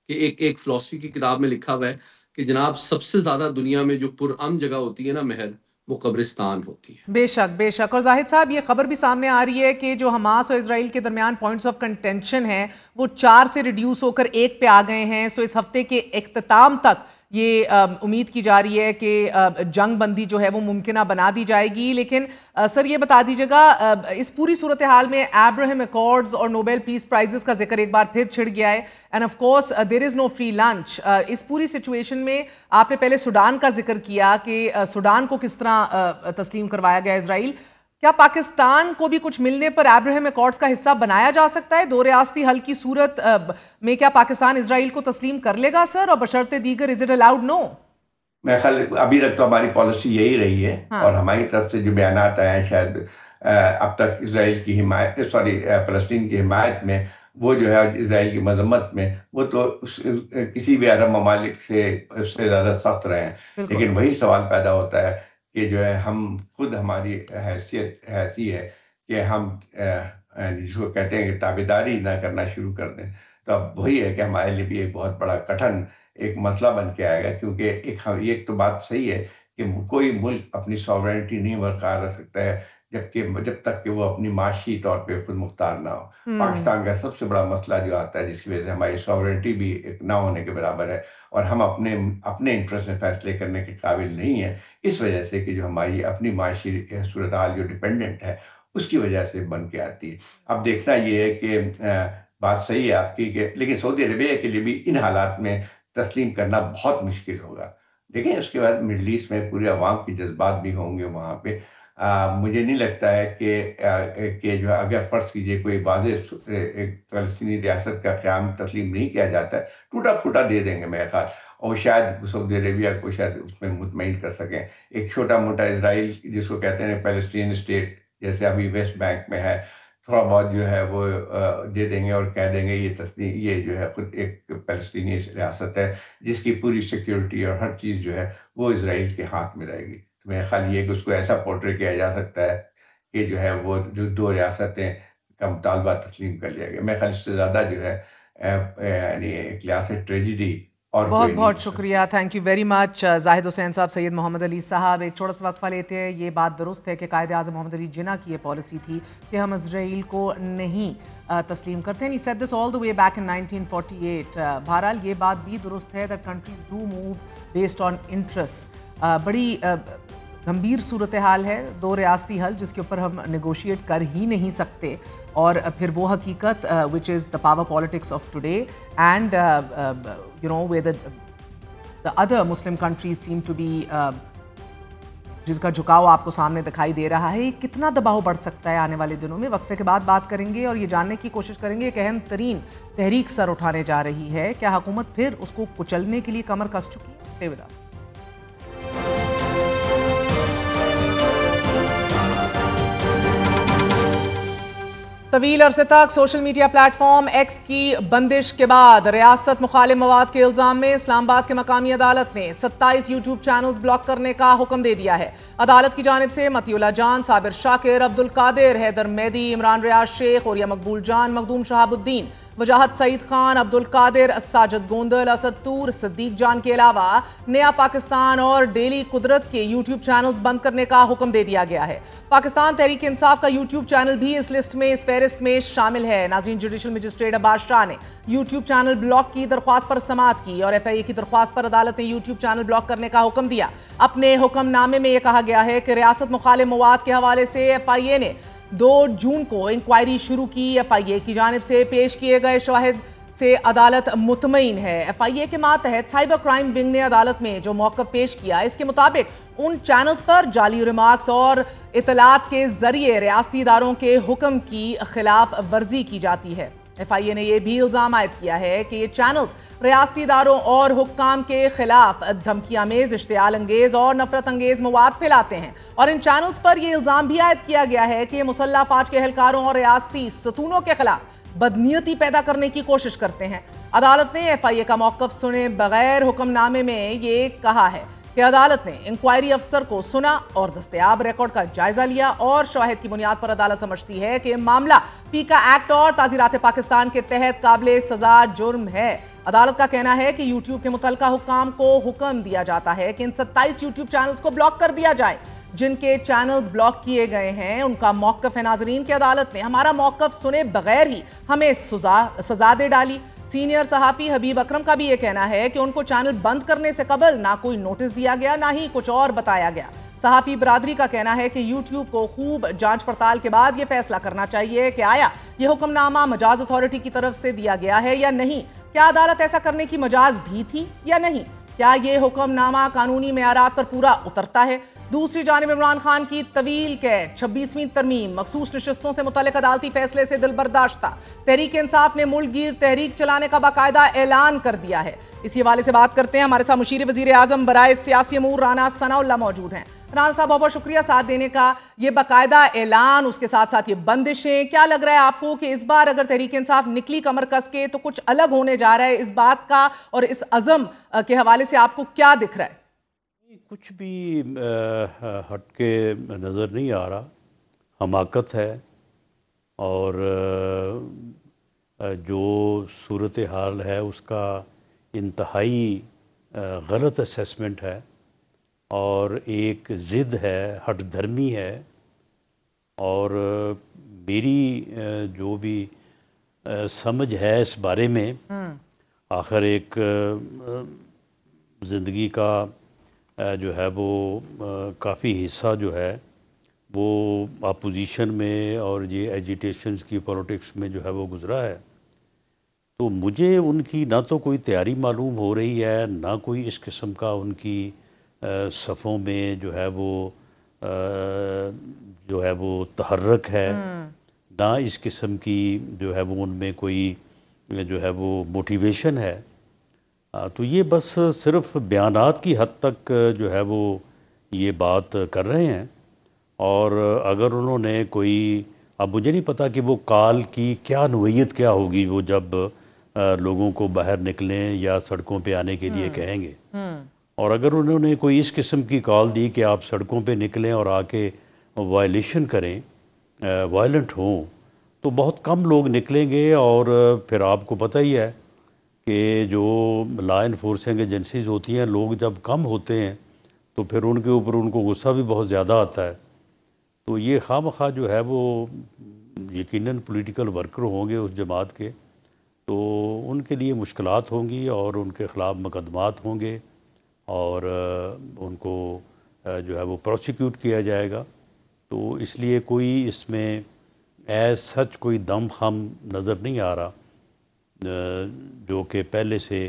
Speaker 4: کہ ایک فلسفی کی کتاب میں لکھا ہوا ہے کہ جناب سب سے زیادہ دنیا میں جو پرامن جگہ ہوتی ہے نا مہر، وہ قبرستان ہوتی ہے۔
Speaker 2: بے شک بے شک، اور زاہد صاحب یہ خبر بھی سامنے آ رہی ہے کہ جو حماس اور اسرائیل کے درمیان پوائنٹس آف کنٹینشن ہیں وہ 4 سے ریڈیوس ہو کر 1 پہ آ گئے ہیں، سو اس ہفتے کے اختتام تک یہ امید کی جا رہی ہے کہ جنگ بندی جو ہے وہ ممکنہ بنا دی جائے گی۔ لیکن سر یہ بتا دیجیے گا، اس پوری صورتحال میں ایبراہم ایکارڈز اور نوبل پیس پرائزز کا ذکر ایک بار پھر چھڑ گیا ہے، and of course there is no free lunch. اس پوری سچویشن میں آپ نے پہلے سوڈان کا ذکر کیا کہ سوڈان کو کس طرح تسلیم کروایا گیا اسرائیل، کیا پاکستان کو بھی کچھ ملنے پر ایبراہم ایکارڈز کا حصہ بنایا جا سکتا ہے؟ 2 ریاستی حل کی صورت میں کیا پاکستان اسرائیل کو تسلیم کر لے گا سر، اور بشرط دیگر از اٹ الاؤڈ؟ نو،
Speaker 3: میرے خیال ابھی تک تو ہماری پالیسی یہی رہی ہے، اور ہماری طرف سے جو بیانات آئے ہیں شاید اب تک اسرائیل کی حمایت فلسطین کی حمایت میں، وہ جو ہے اسرائیل کی مذمت میں، وہ تو کسی بھی عرب ممالک سے اس سے زیادہ سخت رہے ہیں۔ لیکن وہی سوال پیدا ہوتا ہے کہ جو ہے ہم خود، ہماری حیثیت ایسی ہے کہ ہم جس کو کہتے ہیں کہ تابعداری نہ کرنا شروع کر دیں، تو اب وہی ہے کہ ہمارے لیے بھی ایک بہت بڑا کٹھن ایک مسئلہ بن کے آئے گا، کیونکہ ایک تو بات صحیح ہے کہ کوئی ملک اپنی ساورنٹی نہیں برقرار رکھ سکتا ہے جب تک کہ وہ اپنی معاشی طور پہ خود مختار نہ ہو۔ پاکستان کا سب سے بڑا مسئلہ جو آتا ہے، جس کی وجہ سے ہماری ساورنٹی بھی ایک نہ ہونے کے برابر ہے، اور ہم اپنے انٹرسٹ میں فیصلے کرنے کے قابل نہیں ہیں، اس وجہ سے کہ جو ہماری اپنی معاشی صورتحال جو ڈیپینڈنٹ ہے اس کی وجہ سے بن کے آتی ہے۔ اب دیکھنا یہ ہے کہ بات صحیح ہے آپ کی، کہ لیکن سعودی عربیہ کے لیے بھی ان حالات میں تسلیم کرنا بہت مشکل ہوگا۔ دیکھیں اس کے بعد مڈل ایسٹ میں پورے عوام کے جذبات بھی ہوں گے وہاں پہ۔ مجھے نہیں لگتا ہے کہ جو اگر فرض کیجئے کوئی واضح ایک فلسطینی ریاست کا قیام تسلیم نہیں کیا جاتا ہے، ٹوٹا پھوٹا دے دیں گے میرے خیال، اور شاید سعودی عربیہ کو شاید اس میں مطمئن کر سکیں۔ ایک چھوٹا موٹا اسرائیل جس کو کہتے ہیں پیلسٹین اسٹیٹ، جیسے ابھی ویسٹ بینک میں ہے، تھوڑا بہت جو ہے وہ دے دیں گے اور کہہ دیں گے یہ جو ہے خود ایک فلسطینی ریاست ہے جس کی پوری سیکیورٹی اور ہر چیز جو ہے وہ اسرائیل کے ہاتھ میں رہے گی۔ تو میرا خیال یہ کہ اس کو ایسا پورٹریٹ کیا جا سکتا ہے کہ جو ہے وہ جو 2 ریاستیں کا مطالبہ تسلیم کر لیا گیا۔ میرے خیال اس سے زیادہ جو ہے یعنی ایک لحاظ سے ٹریجڈی اور
Speaker 2: بہت بہت شکریہ، تھینک یو ویری مچ زاہد حسین صاحب، سید محمد علی صاحب۔ ایک چھوٹا سا وقفہ لیتے ہیں۔ یہ بات درست ہے کہ قائد اعظم محمد علی جناح کی یہ پالیسی تھی کہ ہم اسرائیل کو نہیں تسلیم کرتے ہیں۔ He said this all the way back in 1948۔ بہرحال یہ بات بھی درست ہے that countries do move based on interests۔ بڑی گمبھیر صورتحال ہے 2 ریاستی حل جس کے اوپر ہم نیگوشیٹ کر ہی نہیں سکتے، اور پھر وہ حقیقت which is the power politics of today and where the other Muslim countries seem to be جس کا جھکاؤ آپ کو سامنے دکھائی دے رہا ہے۔ کتنا دباؤ بڑھ سکتا ہے آنے والے دنوں میں؟ وقفے کے بعد بات کریں گے اور یہ جاننے کی کوشش کریں گے ایک اہم ترین تحریک سر اٹھانے جا رہی ہے، کیا حکومت پھر اس کو کچلنے کے لیے کمر کس چکی ہے؟ Stay with us۔ طویل عرصے تک social media plate form x کی بندش کے بعد ریاست مخالف مواد کے الزام میں اسلام آباد کے مقامی عدالت نے 27 یوٹیوب چینلز بلاک کرنے کا حکم دے دیا ہے۔ عدالت کی جانب سے متی اللہ جان، صابر شاکر، عبدالقادر، حیدر مہدی، عمران ریاض شیخ، اوریا مقبول جان، مخدوم شہاب الدین، وجاہت سعید خان، عبدالقادر، ساجد گوندل، اسد طور، صدیق جان کے علاوہ نیا پاکستان اور ڈیلی قدرت کے یوٹیوب چینلز بند کرنے کا حکم دے دیا گیا ہے۔ پاکستان تحریک انصاف کا یوٹیوب چینل بھی اس لسٹ میں، اس فہرست میں شامل ہے۔ ناظرین، جوڈیشل مجسٹریٹ عباس شاہ نے یوٹیوب چینل بلاک کی درخواست پر سماعت کی اور ایف آئی اے کی درخواست پر عدالت نے یوٹیوب چینل بلاک کرنے کا حکم دیا۔ اپنے حکم نامے میں یہ کہا گیا ہے کہ ریاست مخالف مواد کے حوالے سے ایف آئی اے نے 2 جون کو انکوائری شروع کی۔ ایف آئی اے کی جانب سے پیش کیے گئے شواہد سے عدالت مطمئن ہے۔ ایف آئی اے کے ماتحت سائبر کرائم ونگ نے عدالت میں جو موقف پیش کیا، اس کے مطابق ان چینلز پر جعلی ریمارکس اور اطلاعات کے ذریعے ریاستی اداروں کے حکم کی خلاف ورزی کی جاتی ہے۔ ایف آئی اے نے یہ بھی الزام عائد کیا ہے کہ یہ چینلز ریاستی اداروں اور حکام کے خلاف دھمکی آمیز، اشتعال انگیز اور نفرت انگیز مواد پھیلاتے ہیں، اور ان چینلز پر یہ الزام بھی عائد کیا گیا ہے کہ یہ مسلح افواج کے اہلکاروں اور ریاستی ستونوں کے خلاف بدنیتی پیدا کرنے کی کوشش کرتے ہیں۔ عدالت نے ایف آئی اے کا موقف سنے بغیر حکم نامے میں یہ کہا ہے کہ عدالت نے انکوائری افسر کو سنا اور دستیاب ریکارڈ کا جائزہ لیا اور شواہد کی بنیاد پر عدالت سمجھتی ہے کہ معاملہ پیکا ایکٹ اور تعزیرات پاکستان کے تحت قابل سزا جرم ہے۔ عدالت کا کہنا ہے کہ یوٹیوب کے متعلقہ حکام کو حکم دیا جاتا ہے کہ ان 27 یوٹیوب چینلز کو بلاک کر دیا جائے۔ جن کے چینلز بلاک کیے گئے ہیں ان کا موقف ہے ناظرین کہ عدالت نے ہمارا موقف سنے بغیر ہی ہمیں سزا دے ڈالی۔ سینئر صحافی حبیب اکرم کا بھی یہ کہنا ہے کہ ان کو چینل بند کرنے سے قبل نہ کوئی نوٹس دیا گیا نہ ہی کچھ اور بتایا گیا۔ صحافی برادری کا کہنا ہے کہ یوٹیوب کو خوب جانچ پڑتال کے بعد یہ فیصلہ کرنا چاہیے کہ آیا یہ حکم نامہ مجاز اتھارٹی کی طرف سے دیا گیا ہے یا نہیں، کیا عدالت ایسا کرنے کی مجاز بھی تھی یا نہیں، کیا یہ حکم نامہ قانونی معیارات پر پورا اترتا ہے۔ دوسری جانب عمران خان کی طویل قید 26ویں ترمیم مخصوص نشستوں سے متعلق عدالتی فیصلے سے دل برداشتہ۔ تحریک انصاف نے ملک گیر تحریک چلانے کا باقاعدہ اعلان کر دیا ہے۔ اسی حوالے سے بات کرتے ہیں، ہمارے ساتھ مشیر وزیر اعظم برائے سیاسی امور رانا ثناء اللہ موجود ہیں۔ رانا صاحب بہت بہت شکریہ ساتھ دینے کا۔ یہ باقاعدہ اعلان، اس کے ساتھ ساتھ یہ بندشیں، کیا لگ رہا ہے آپ کو کہ اس بار اگر تحریک انصاف نکلی کمر کس کے تو کچھ الگ ہونے جا رہا ہے اس بات کا، اور اس عزم کے حوالے سے آپ کو کیا دکھ رہا ہے؟
Speaker 5: کچھ بھی ہٹ کے نظر نہیں آ رہا، حماقت ہے اور جو صورتحال ہے اس کا انتہائی غلط اسیسمنٹ ہے اور ایک ضد ہے، ہٹ دھرمی ہے۔ اور میری جو بھی سمجھ ہے اس بارے میں، آخر ایک زندگی کا جو ہے وہ کافی حصہ جو ہے وہ اپوزیشن میں اور یہ ایجیٹیشنز کی پولیٹکس میں جو ہے وہ گزرا ہے، تو مجھے ان کی نہ تو کوئی تیاری معلوم ہو رہی ہے، نہ کوئی اس قسم کا ان کی صفوں میں جو ہے وہ تحرک ہے، نہ اس قسم کی جو ہے وہ ان میں کوئی جو ہے وہ موٹیویشن ہے۔ تو یہ بس صرف بیانات کی حد تک جو ہے وہ یہ بات کر رہے ہیں، اور اگر انہوں نے کوئی، اب مجھے نہیں پتا کہ وہ کال کی کیا نوعیت کیا ہوگی، وہ جب لوگوں کو باہر نکلیں یا سڑکوں پہ آنے کے لیے کہیں گے، اور اگر انہوں نے کوئی اس قسم کی کال دی کہ آپ سڑکوں پہ نکلیں اور آ کے وائلیشن کریں، وائلنٹ ہوں، تو بہت کم لوگ نکلیں گے، اور پھر آپ کو پتہ ہی ہے کہ جو لا انفورسنگ ایجنسیز ہوتی ہیں، لوگ جب کم ہوتے ہیں تو پھر ان کے اوپر ان کو غصہ بھی بہت زیادہ آتا ہے۔ تو یہ خواہ مخواہ جو ہے وہ یقیناً پولیٹیکل ورکر ہوں گے اس جماعت کے، تو ان کے لیے مشکلات ہوں گی اور ان کے خلاف مقدمات ہوں گے اور ان کو جو ہے وہ پروسیکیوٹ کیا جائے گا۔ تو اس لیے کوئی اس میں ایز سچ کوئی دم خم نظر نہیں آ رہا جو کہ پہلے سے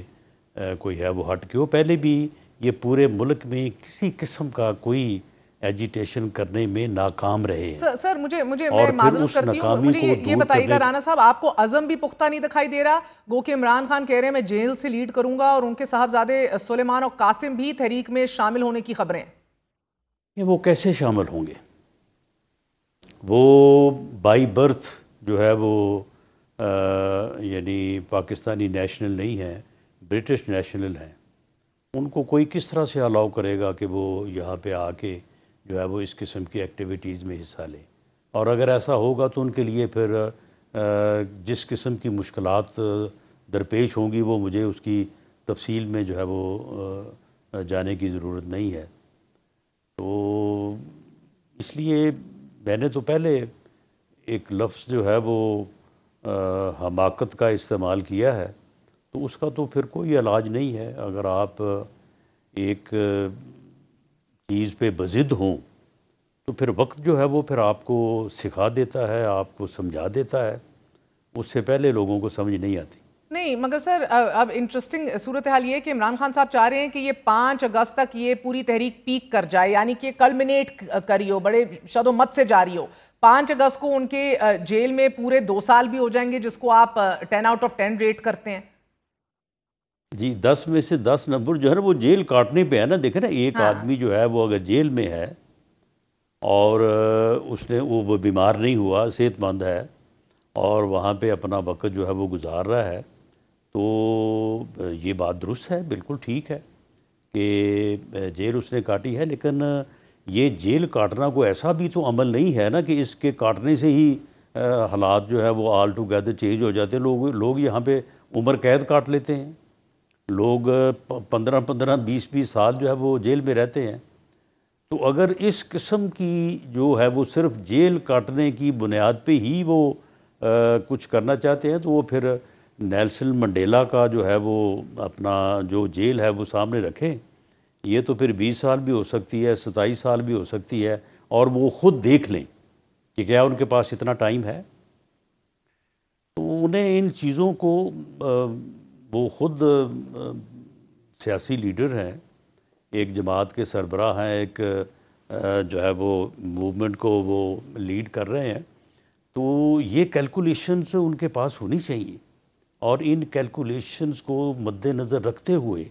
Speaker 5: کوئی ہے وہ ہٹ کے ہو۔ پہلے بھی یہ پورے ملک میں کسی قسم کا کوئی ایجیٹیشن کرنے میں ناکام رہے ہیں۔
Speaker 2: سر مجھے میں معذرت کرتی ہوں، مجھے یہ بتائیے گا رانا صاحب، آپ کو عزم بھی پختہ نہیں دکھائی دے رہا؟ گو کہ عمران خان کہہ رہے ہیں میں جیل سے لیڈ کروں گا، اور ان کے صاحبزادے سلیمان اور قاسم بھی تحریک میں شامل ہونے کی خبریں ہیں۔
Speaker 5: وہ کیسے شامل ہوں گے؟ وہ بائی برتھ جو ہے وہ یعنی پاکستانی نیشنل نہیں ہیں، برٹش نیشنل ہیں۔ ان کو کوئی کس طرح سے الاؤ کرے گا کہ وہ یہاں پہ آ کے جو ہے وہ اس قسم کی ایکٹیویٹیز میں حصہ لیں؟ اور اگر ایسا ہوگا تو ان کے لیے پھر جس قسم کی مشکلات درپیش ہوں گی وہ مجھے اس کی تفصیل میں جو ہے وہ جانے کی ضرورت نہیں ہے۔ تو اس لیے میں نے تو پہلے ایک لفظ جو ہے وہ حماقت کا استعمال کیا ہے، تو اس کا تو پھر کوئی علاج نہیں ہے۔ اگر آپ ایک چیز پہ بضد ہوں تو پھر وقت جو ہے وہ پھر آپ کو سکھا دیتا ہے، آپ کو سمجھا دیتا ہے، اس سے پہلے لوگوں کو سمجھ نہیں آتی۔
Speaker 2: نہیں مگر سر اب انٹرسٹنگ صورتحال یہ ہے کہ عمران خان صاحب چاہ رہے ہیں کہ یہ 5 اگست تک یہ پوری تحریک پیک کر جائے، یعنی کہ کلمنیٹ کری ہو، بڑے شد و مت سے جاری ہو۔ 5 اگست کو ان کے جیل میں پورے 2 سال بھی ہو جائیں گے، جس کو آپ 10 آؤٹ آف 10 ریٹ کرتے ہیں۔
Speaker 5: جی 10 میں سے 10 نمبر جو ہے نا وہ جیل کاٹنے پہ ہے نا۔ دیکھیں نا، ایک آدمی جو ہے وہ اگر جیل میں ہے اور اس نے وہ بیمار نہیں ہوا، صحت مند ہے اور وہاں پہ اپنا وقت جو ہے وہ گزار رہا ہے، تو یہ بات درست ہے، بالکل ٹھیک ہے کہ جیل اس نے کاٹی ہے، لیکن یہ جیل کاٹنا کوئی ایسا بھی تو عمل نہیں ہے نا کہ اس کے کاٹنے سے ہی حالات جو ہے وہ آل ٹوگیدر چینج ہو جاتے ہیں. لوگ یہاں پہ عمر قید کاٹ لیتے ہیں، لوگ 15-20 سال جو ہے وہ جیل میں رہتے ہیں. تو اگر اس قسم کی جو ہے وہ صرف جیل کاٹنے کی بنیاد پہ ہی وہ کچھ کرنا چاہتے ہیں، تو وہ پھر نیلسن منڈیلا کا جو ہے وہ اپنا جو جیل ہے وہ سامنے رکھیں. یہ تو پھر 20 سال بھی ہو سکتی ہے، 27 سال بھی ہو سکتی ہے، اور وہ خود دیکھ لیں کہ کیا ان کے پاس اتنا ٹائم ہے. تو انہیں ان چیزوں کو وہ خود سیاسی لیڈر ہیں، ایک جماعت کے سربراہ ہیں، ایک جو ہے وہ موومنٹ کو وہ لیڈ کر رہے ہیں. تو یہ کیلکولیشنز ان کے پاس ہونی چاہیے، اور ان کیلکولیشنز کو مد نظر رکھتے ہوئے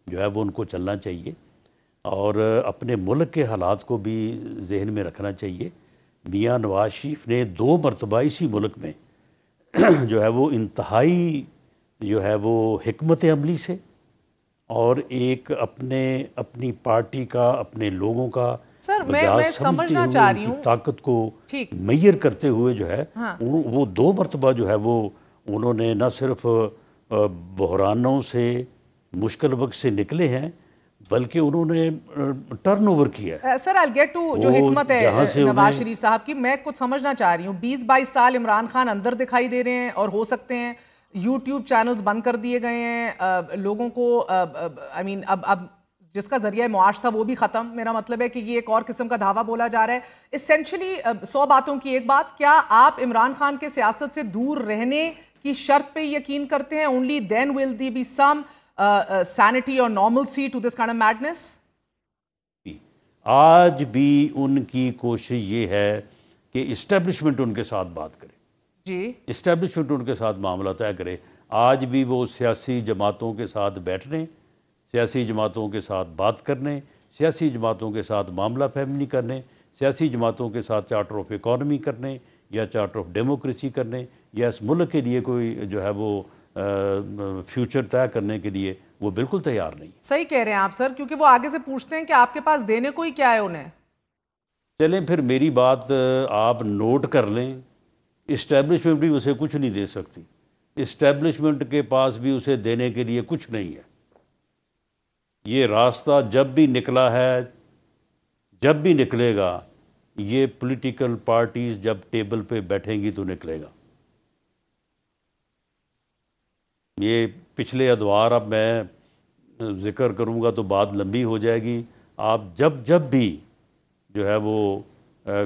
Speaker 5: جو ہے وہ ان کو چلنا چاہیے، اور اپنے ملک کے حالات کو بھی ذہن میں رکھنا چاہیے. میاں نواز شریف نے 2 مرتبہ اسی ملک میں جو ہے وہ انتہائی جو ہے وہ حکمت عملی سے اور ایک اپنی پارٹی کا، اپنے لوگوں کا
Speaker 2: سر میں
Speaker 5: مجاز
Speaker 2: سمجھنا
Speaker 5: سمجھتے
Speaker 2: چاہ
Speaker 5: ہوئے
Speaker 2: رہی
Speaker 5: ان
Speaker 2: ہوں
Speaker 5: کی طاقت کو
Speaker 2: ٹھیک
Speaker 5: میئر کرتے ہوئے جو ہے وہ 2 مرتبہ جو ہے وہ انہوں نے نہ صرف بحرانوں سے، مشکل وقت سے نکلے ہیں، بلکہ انہوں نے ٹرن اوور کیا ہے.
Speaker 2: سر I'll get to جو حکمت
Speaker 5: جہاں
Speaker 2: ہے
Speaker 5: سے
Speaker 2: نواز شریف صاحب کی. میں کچھ سمجھنا چاہ رہی ہوں. 20-22 سال عمران خان اندر دکھائی دے رہے ہیں، اور ہو سکتے ہیں یوٹیوب چینلز بند کر دیے گئے ہیں، لوگوں کو اب جس کا ذریعہ معاش تھا وہ بھی ختم. میرا مطلب ہے کہ یہ ایک اور قسم کا دھاوا بولا جا رہا ہے. اسینشلی 100 باتوں کی ایک بات، کیا آپ عمران خان کے سیاست سے دور رہنے کی شرط پہ یقین کرتے ہیں؟ only then will there be some sanity or normalcy to this kind of madness?
Speaker 5: آج بھی ان کی کوشش یہ ہے کہ اسٹیبلشمنٹ ان کے ساتھ بات کرے،
Speaker 2: جی
Speaker 5: اسٹیبلشمنٹ ان کے ساتھ معاملہ طے کرے. آج بھی وہ سیاسی جماعتوں کے ساتھ بیٹھنے، سیاسی جماعتوں کے ساتھ بات کرنے، سیاسی جماعتوں کے ساتھ معاملہ فہمی کرنے، سیاسی جماعتوں کے ساتھ چارٹر آف اکانومی کرنے یا چارٹر آف ڈیموکریسی کرنے، یا اس ملک کے لیے کوئی جو ہے وہ فیوچر طے کرنے کے لیے وہ بالکل تیار نہیں.
Speaker 2: صحیح کہہ رہے ہیں آپ سر، کیونکہ وہ آگے سے پوچھتے ہیں کہ آپ کے پاس دینے کو ہی کیا ہے انہیں.
Speaker 5: چلیں پھر میری بات آپ نوٹ کر لیں، اسٹیبلشمنٹ بھی اسے کچھ نہیں دے سکتی، اسٹیبلشمنٹ کے پاس بھی اسے دینے کے لیے کچھ نہیں ہے. یہ راستہ جب بھی نکلا ہے، جب بھی نکلے گا، یہ پولیٹیکل پارٹیز جب ٹیبل پہ بیٹھیں گی تو نکلے گا. یہ پچھلے ادوار اب میں ذکر کروں گا تو بات لمبی ہو جائے گی. آپ جب بھی جو ہے وہ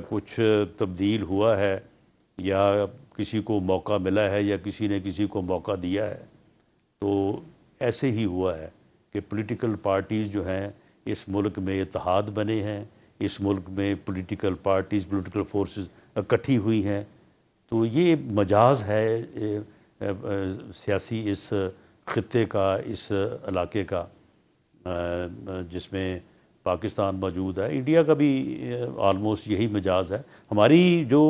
Speaker 5: کچھ تبدیل ہوا ہے یا کسی کو موقع ملا ہے یا کسی نے کسی کو موقع دیا ہے، تو ایسے ہی ہوا ہے کہ پولیٹیکل پارٹیز جو ہیں اس ملک میں اتحاد بنے ہیں، اس ملک میں پولیٹیکل پارٹیز، پولیٹیکل فورسز اکٹھی ہوئی ہیں. تو یہ مجاز ہے سیاسی اس خطے کا، اس علاقے کا جس میں پاکستان موجود ہے. انڈیا کا بھی آلموسٹ یہی مجاز ہے. ہماری جو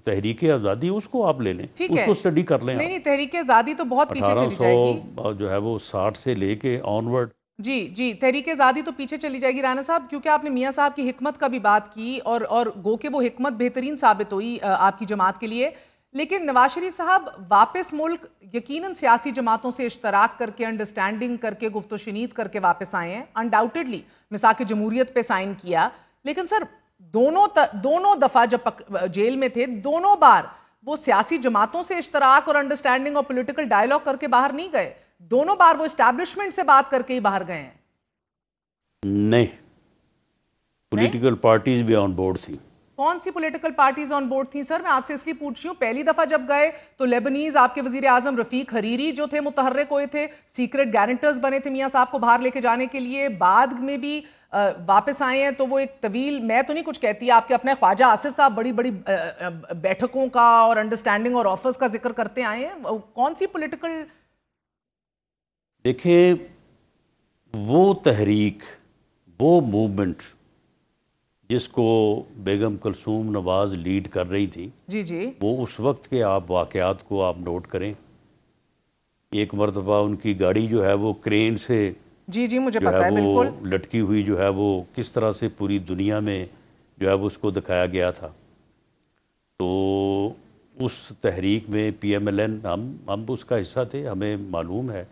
Speaker 5: تحریک آزادی اس کو آپ لے لیں، اس کو اسٹڈی کر لیں.
Speaker 2: نہیں تحریک آزادی تو بہت پیچھے چلی جائے گی،
Speaker 5: 1800 جو ہے وہ 60 سے لے کے آنورڈ.
Speaker 2: جی تحریک آزادی تو پیچھے چلی جائے گی رانا صاحب، کیونکہ آپ نے میاں صاحب کی حکمت کا بھی بات کی، اور گو کہ وہ حکمت بہترین ثابت ہوئی آپ کی جماعت کے لیے. لیکن نواز شریف صاحب واپس ملک یقیناً سیاسی جماعتوں سے اشتراک کر کے، انڈرسٹینڈنگ کر کے، گفت و شنید کر کے واپس آئے ہیں، انڈاؤٹڈلی میثاق جمہوریت پہ سائن کیا. لیکن سر دونوں دفعہ جب جیل میں تھے، دونوں بار وہ سیاسی جماعتوں سے اشتراک اور انڈرسٹینڈنگ اور پولیٹیکل ڈائیلاگ کر کے باہر نہیں گئے، دونوں بار وہ اسٹیبلشمنٹ سے بات کر کے ہی باہر گئے ہیں.
Speaker 5: نہیں، پولیٹیکل پارٹیز بھی آن بورڈ تھی.
Speaker 2: کون سی پولیٹیکل پارٹیز آن بورڈ تھیں سر؟ میں آپ سے اس لیے پوچھ رہی ہوں، پہلی دفعہ جب گئے تو لیبنیز آپ کے وزیر اعظم رفیق حریری جو تھے متحرک ہوئے تھے، سیکرٹ گارنٹرز بنے تھے میاں صاحب کو باہر لے کے جانے کے لیے. بعد میں بھی واپس آئے ہیں تو وہ ایک طویل، میں تو نہیں کچھ کہتی، آپ کے اپنے خواجہ آصف صاحب بڑی بڑی بیٹھکوں کا اور انڈرسٹینڈنگ اور آفرز کا ذکر کرتے آئے ہیں. کون سی پولیٹیکل؟
Speaker 5: دیکھیں، وہ تحریک، وہ موومنٹ جس کو بیگم کلثوم نواز لیڈ کر رہی تھی،
Speaker 2: جی
Speaker 5: وہ اس وقت کے آپ واقعات کو آپ نوٹ کریں. ایک مرتبہ ان کی گاڑی جو ہے وہ کرین سے
Speaker 2: جی جی مجھے
Speaker 5: جو
Speaker 2: پتا ہے
Speaker 5: ہے وہ
Speaker 2: بالکل.
Speaker 5: لٹکی ہوئی جو ہے وہ کس طرح سے پوری دنیا میں جو ہے وہ اس کو دکھایا گیا تھا. تو اس تحریک میں پی ایم ایل این ہم اس کا حصہ تھے. ہمیں معلوم ہے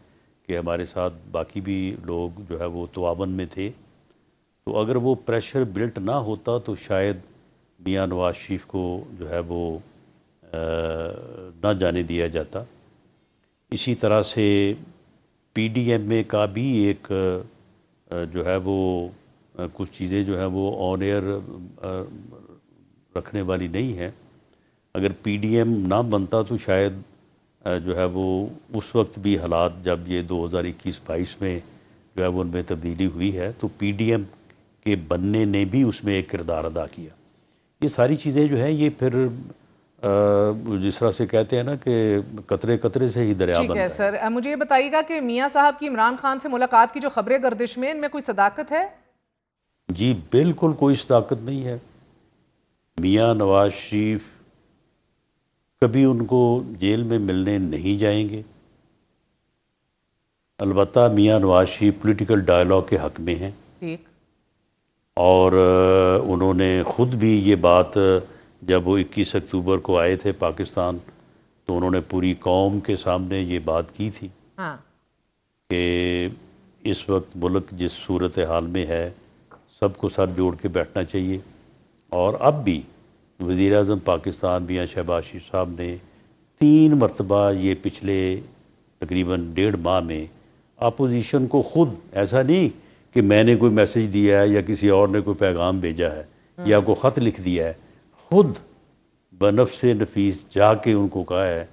Speaker 5: کہ ہمارے ساتھ باقی بھی لوگ جو ہے وہ تعاون میں تھے. تو اگر وہ پریشر بلٹ نہ ہوتا تو شاید میاں نواز شریف کو جو ہے وہ نہ جانے دیا جاتا. اسی طرح سے پی ڈی ایم اے کا بھی ایک جو ہے وہ کچھ چیزیں جو ہیں وہ آن ایئر رکھنے والی نہیں ہیں. اگر پی ڈی ایم نہ بنتا تو شاید جو ہے وہ اس وقت بھی حالات جب یہ 2021-22 میں جو ہے وہ ان میں تبدیلی ہوئی ہے تو پی ڈی ایم کے بننے نے بھی اس میں ایک کردار ادا کیا. یہ ساری چیزیں جو ہیں یہ پھر جس طرح سے کہتے ہیں نا کہ قطرے قطرے سے ہی دریا
Speaker 2: ٹھیک
Speaker 5: بنتا
Speaker 2: ہے
Speaker 5: ہے.
Speaker 2: سر. مجھے یہ بتائیے گا کہ میاں صاحب کی عمران خان سے ملاقات کی جو خبریں گردش میں ان میں کوئی صداقت ہے؟
Speaker 5: جی بالکل کوئی صداقت نہیں ہے. میاں نواز شریف کبھی ان کو جیل میں ملنے نہیں جائیں گے. البتہ میاں نواز شریف پولیٹیکل ڈائلاگ کے حق میں ہیں
Speaker 2: ٹھیک.
Speaker 5: اور انہوں نے خود بھی یہ بات جب وہ 21 اکتوبر کو آئے تھے پاکستان تو انہوں نے پوری قوم کے سامنے یہ بات کی تھی
Speaker 2: ہاں
Speaker 5: کہ اس وقت ملک جس صورتحال میں ہے سب کو سر جوڑ کے بیٹھنا چاہیے. اور اب بھی وزیر اعظم پاکستان میاں شہباز شریف صاحب نے 3 مرتبہ یہ پچھلے تقریباً 1.5 ماہ میں اپوزیشن کو خود ایسا نہیں کہ میں نے کوئی میسج دیا ہے یا کسی اور نے کوئی پیغام بھیجا ہے یا کوئی خط لکھ دیا ہے, خود بنفس نفیس جا کے ان کو کہا ہے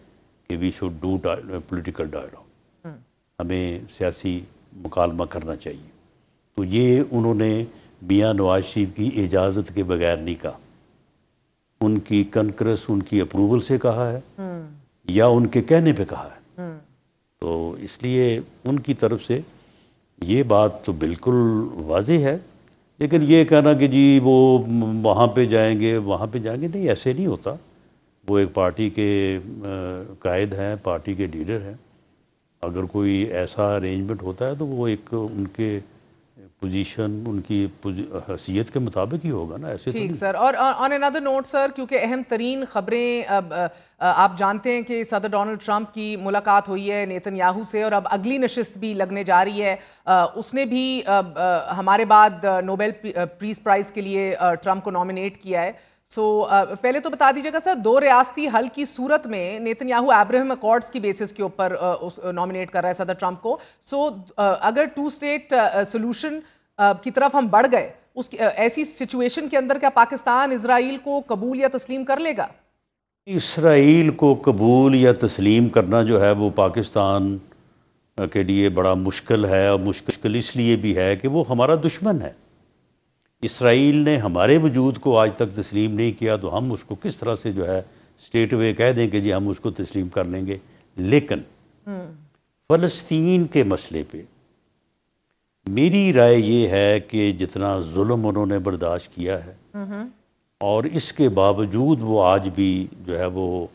Speaker 5: کہ we should do political dialogue, ہمیں سیاسی مکالمہ کرنا چاہیے. تو یہ انہوں نے میاں نواز شریف کی اجازت کے بغیر نہیں کہا, ان کی کنکرس ان کی اپروول سے کہا ہے یا ان کے کہنے پہ کہا ہے. تو اس لیے ان کی طرف سے یہ بات تو بالکل واضح ہے. لیکن یہ کہنا کہ جی وہ وہاں پہ جائیں گے وہاں پہ جائیں گے, نہیں ایسے نہیں ہوتا. وہ ایک پارٹی کے قائد ہیں, پارٹی کے لیڈر ہیں. اگر کوئی ایسا ارینجمنٹ ہوتا ہے تو وہ ایک ان کے پوزیشن ان کی حیثیت کے مطابق ہی ہوگا نا, ایسے تو
Speaker 2: ٹھیک
Speaker 5: نہیں.
Speaker 2: سر. اور آن another نوٹ سر, کیونکہ اہم ترین خبریں آپ جانتے ہیں کہ صدر ڈونلڈ ٹرمپ کی ملاقات ہوئی ہے نیتن یاہو سے اور اب اگلی نشست بھی لگنے جا رہی ہے. اس نے بھی ہمارے بعد نوبل پیس پرائز کے لیے ٹرمپ کو نامینیٹ کیا ہے. سو پہلے تو بتا دیجیے گا سر, 2 ریاستی حل کی صورت میں نیتن یاہو ابراہیم اکارڈز کی بیسس کے اوپر نامینیٹ کر رہا ہے صدر ٹرمپ کو. سو اگر 2 اسٹیٹ سولوشن کی طرف ہم بڑھ گئے, اس ایسی سچویشن کے اندر کیا پاکستان اسرائیل کو قبول یا تسلیم کر لے گا؟
Speaker 5: اسرائیل کو قبول یا تسلیم کرنا جو ہے وہ پاکستان کے لیے بڑا مشکل ہے, اور مشکل اس لیے بھی ہے کہ وہ ہمارا دشمن ہے. اسرائیل نے ہمارے وجود کو آج تک تسلیم نہیں کیا تو ہم اس کو کس طرح سے جو ہے اسٹیٹ وے کہہ دیں کہ جی ہم اس کو تسلیم کر لیں گے. لیکن فلسطین کے مسئلے پہ میری رائے یہ ہے کہ جتنا ظلم انہوں نے برداشت کیا ہے اور اس کے باوجود وہ آج بھی جو ہے وہ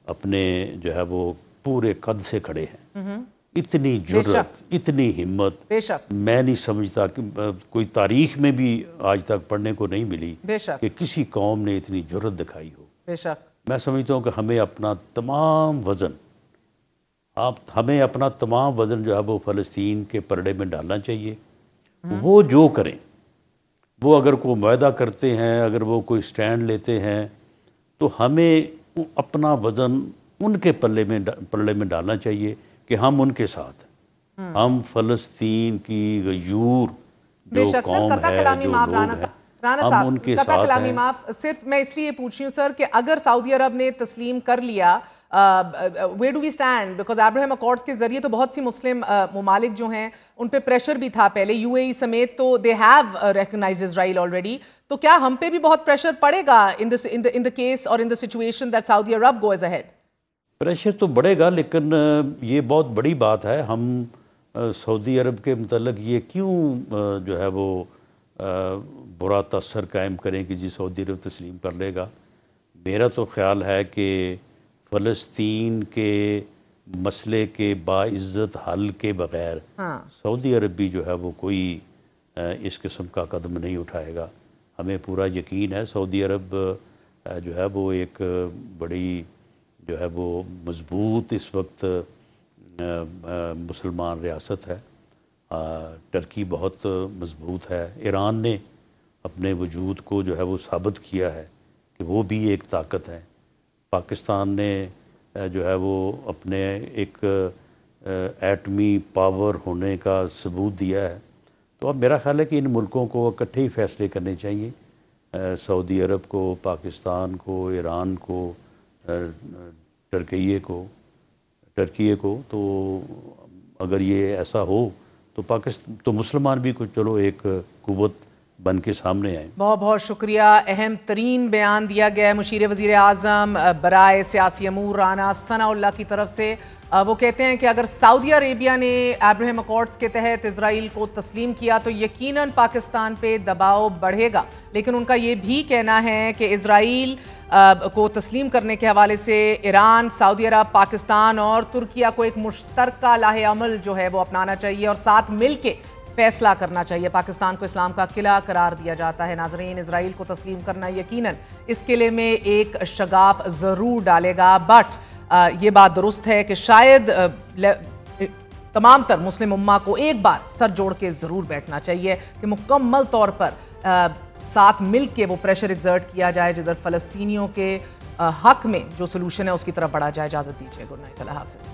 Speaker 5: اپنے جو ہے وہ پورے قد سے کھڑے ہیں. اتنی جرأت, اتنی ہمت
Speaker 2: بے شک
Speaker 5: میں نہیں سمجھتا کہ کوئی تاریخ میں بھی آج تک پڑھنے کو نہیں ملی
Speaker 2: بے شک
Speaker 5: کہ کسی قوم نے اتنی جرأت دکھائی ہو.
Speaker 2: بے شک.
Speaker 5: میں سمجھتا ہوں کہ ہمیں اپنا تمام وزن جو ہے وہ فلسطین کے پرڑے میں ڈالنا چاہیے. وہ جو کریں, وہ اگر کوئی معاہدہ کرتے ہیں, اگر وہ کوئی سٹینڈ لیتے ہیں تو ہمیں اپنا وزن ان کے پلڑے میں ڈالنا چاہیے کہ ہم ان کے ساتھ ہیں. ہم فلسطین کی غیور جو قوم ہے, جو لوگ ہیں, ہم ان کے ساتھ ہیں.
Speaker 2: صرف میں اس لیے پوچھ رہی ہوں سر کہ اگر سعودی عرب نے تسلیم کر لیا, where do we stand? Because Abraham accords کے ذریعے تو بہت سی مسلم ممالک جو ہیں ان پہ پریشر بھی تھا پہلے, یو اے ای سمیت, تو they have recognised Israel already. تو کیا ہم پہ بھی بہت پریشر پڑے گا ان دا کیس اور in the situation that Saudi Arab goes ahead?
Speaker 5: Pressure تو بڑھے گا, لیکن یہ بہت بڑی بات ہے. ہم سعودی عرب کے متعلق یہ کیوں جو ہے وہ برا تاثر قائم کریں کہ جی سعودی عرب تسلیم کر لے گا. میرا تو خیال ہے کہ فلسطین کے مسئلے کے باعزت حل کے بغیر سعودی عرب بھی جو ہے وہ کوئی اس قسم کا قدم نہیں اٹھائے گا. ہمیں پورا یقین ہے سعودی عرب جو ہے وہ ایک بڑی جو ہے وہ مضبوط اس وقت مسلمان ریاست ہے. ٹرکی بہت مضبوط ہے. ایران نے اپنے وجود کو جو ہے وہ ثابت کیا ہے کہ وہ بھی ایک طاقت ہے. پاکستان نے جو ہے وہ اپنے ایک ایٹمی پاور ہونے کا ثبوت دیا ہے. تو اب میرا خیال ہے کہ ان ملکوں کو اکٹھے ہی فیصلے کرنے چاہیے, سعودی عرب کو, پاکستان کو, ایران کو, ٹرکی کو. تو اگر یہ ایسا ہو تو مسلمان بھی کچھ چلو ایک قوت بن کے سامنے آئیں.
Speaker 2: بہت بہت شکریہ. اہم ترین بیان دیا گیا ہے مشیر وزیر اعظم برائے سیاسی امور رانا ثناء اللہ کی طرف سے. وہ کہتے ہیں کہ اگر سعودی عربیہ نے ابراہیم اکارڈز کے تحت اسرائیل کو تسلیم کیا تو یقیناً پاکستان پہ دباؤ بڑھے گا, لیکن ان کا یہ بھی کہنا ہے کہ اسرائیل کو تسلیم کرنے کے حوالے سے ایران, سعودی عرب, پاکستان اور ترکیہ کو ایک مشترکہ لاہ عمل جو ہے وہ اپنانا چاہیے اور ساتھ مل کے فیصلہ کرنا چاہیے. پاکستان کو اسلام کا قلعہ قرار دیا جاتا ہے. ناظرین, اسرائیل کو تسلیم کرنا یقیناً اس قلعے میں ایک شگاف ضرور ڈالے گا, بٹ یہ بات درست ہے کہ شاید تمام تر مسلم امہ کو ایک بار سر جوڑ کے ضرور بیٹھنا چاہیے کہ مکمل طور پر ساتھ مل کے وہ پریشر ایگزرٹ کیا جائے جدھر فلسطینیوں کے حق میں جو سلوشن ہے اس کی طرف بڑھا جائے. اجازت دیجیے. Good night. اللہ حافظ.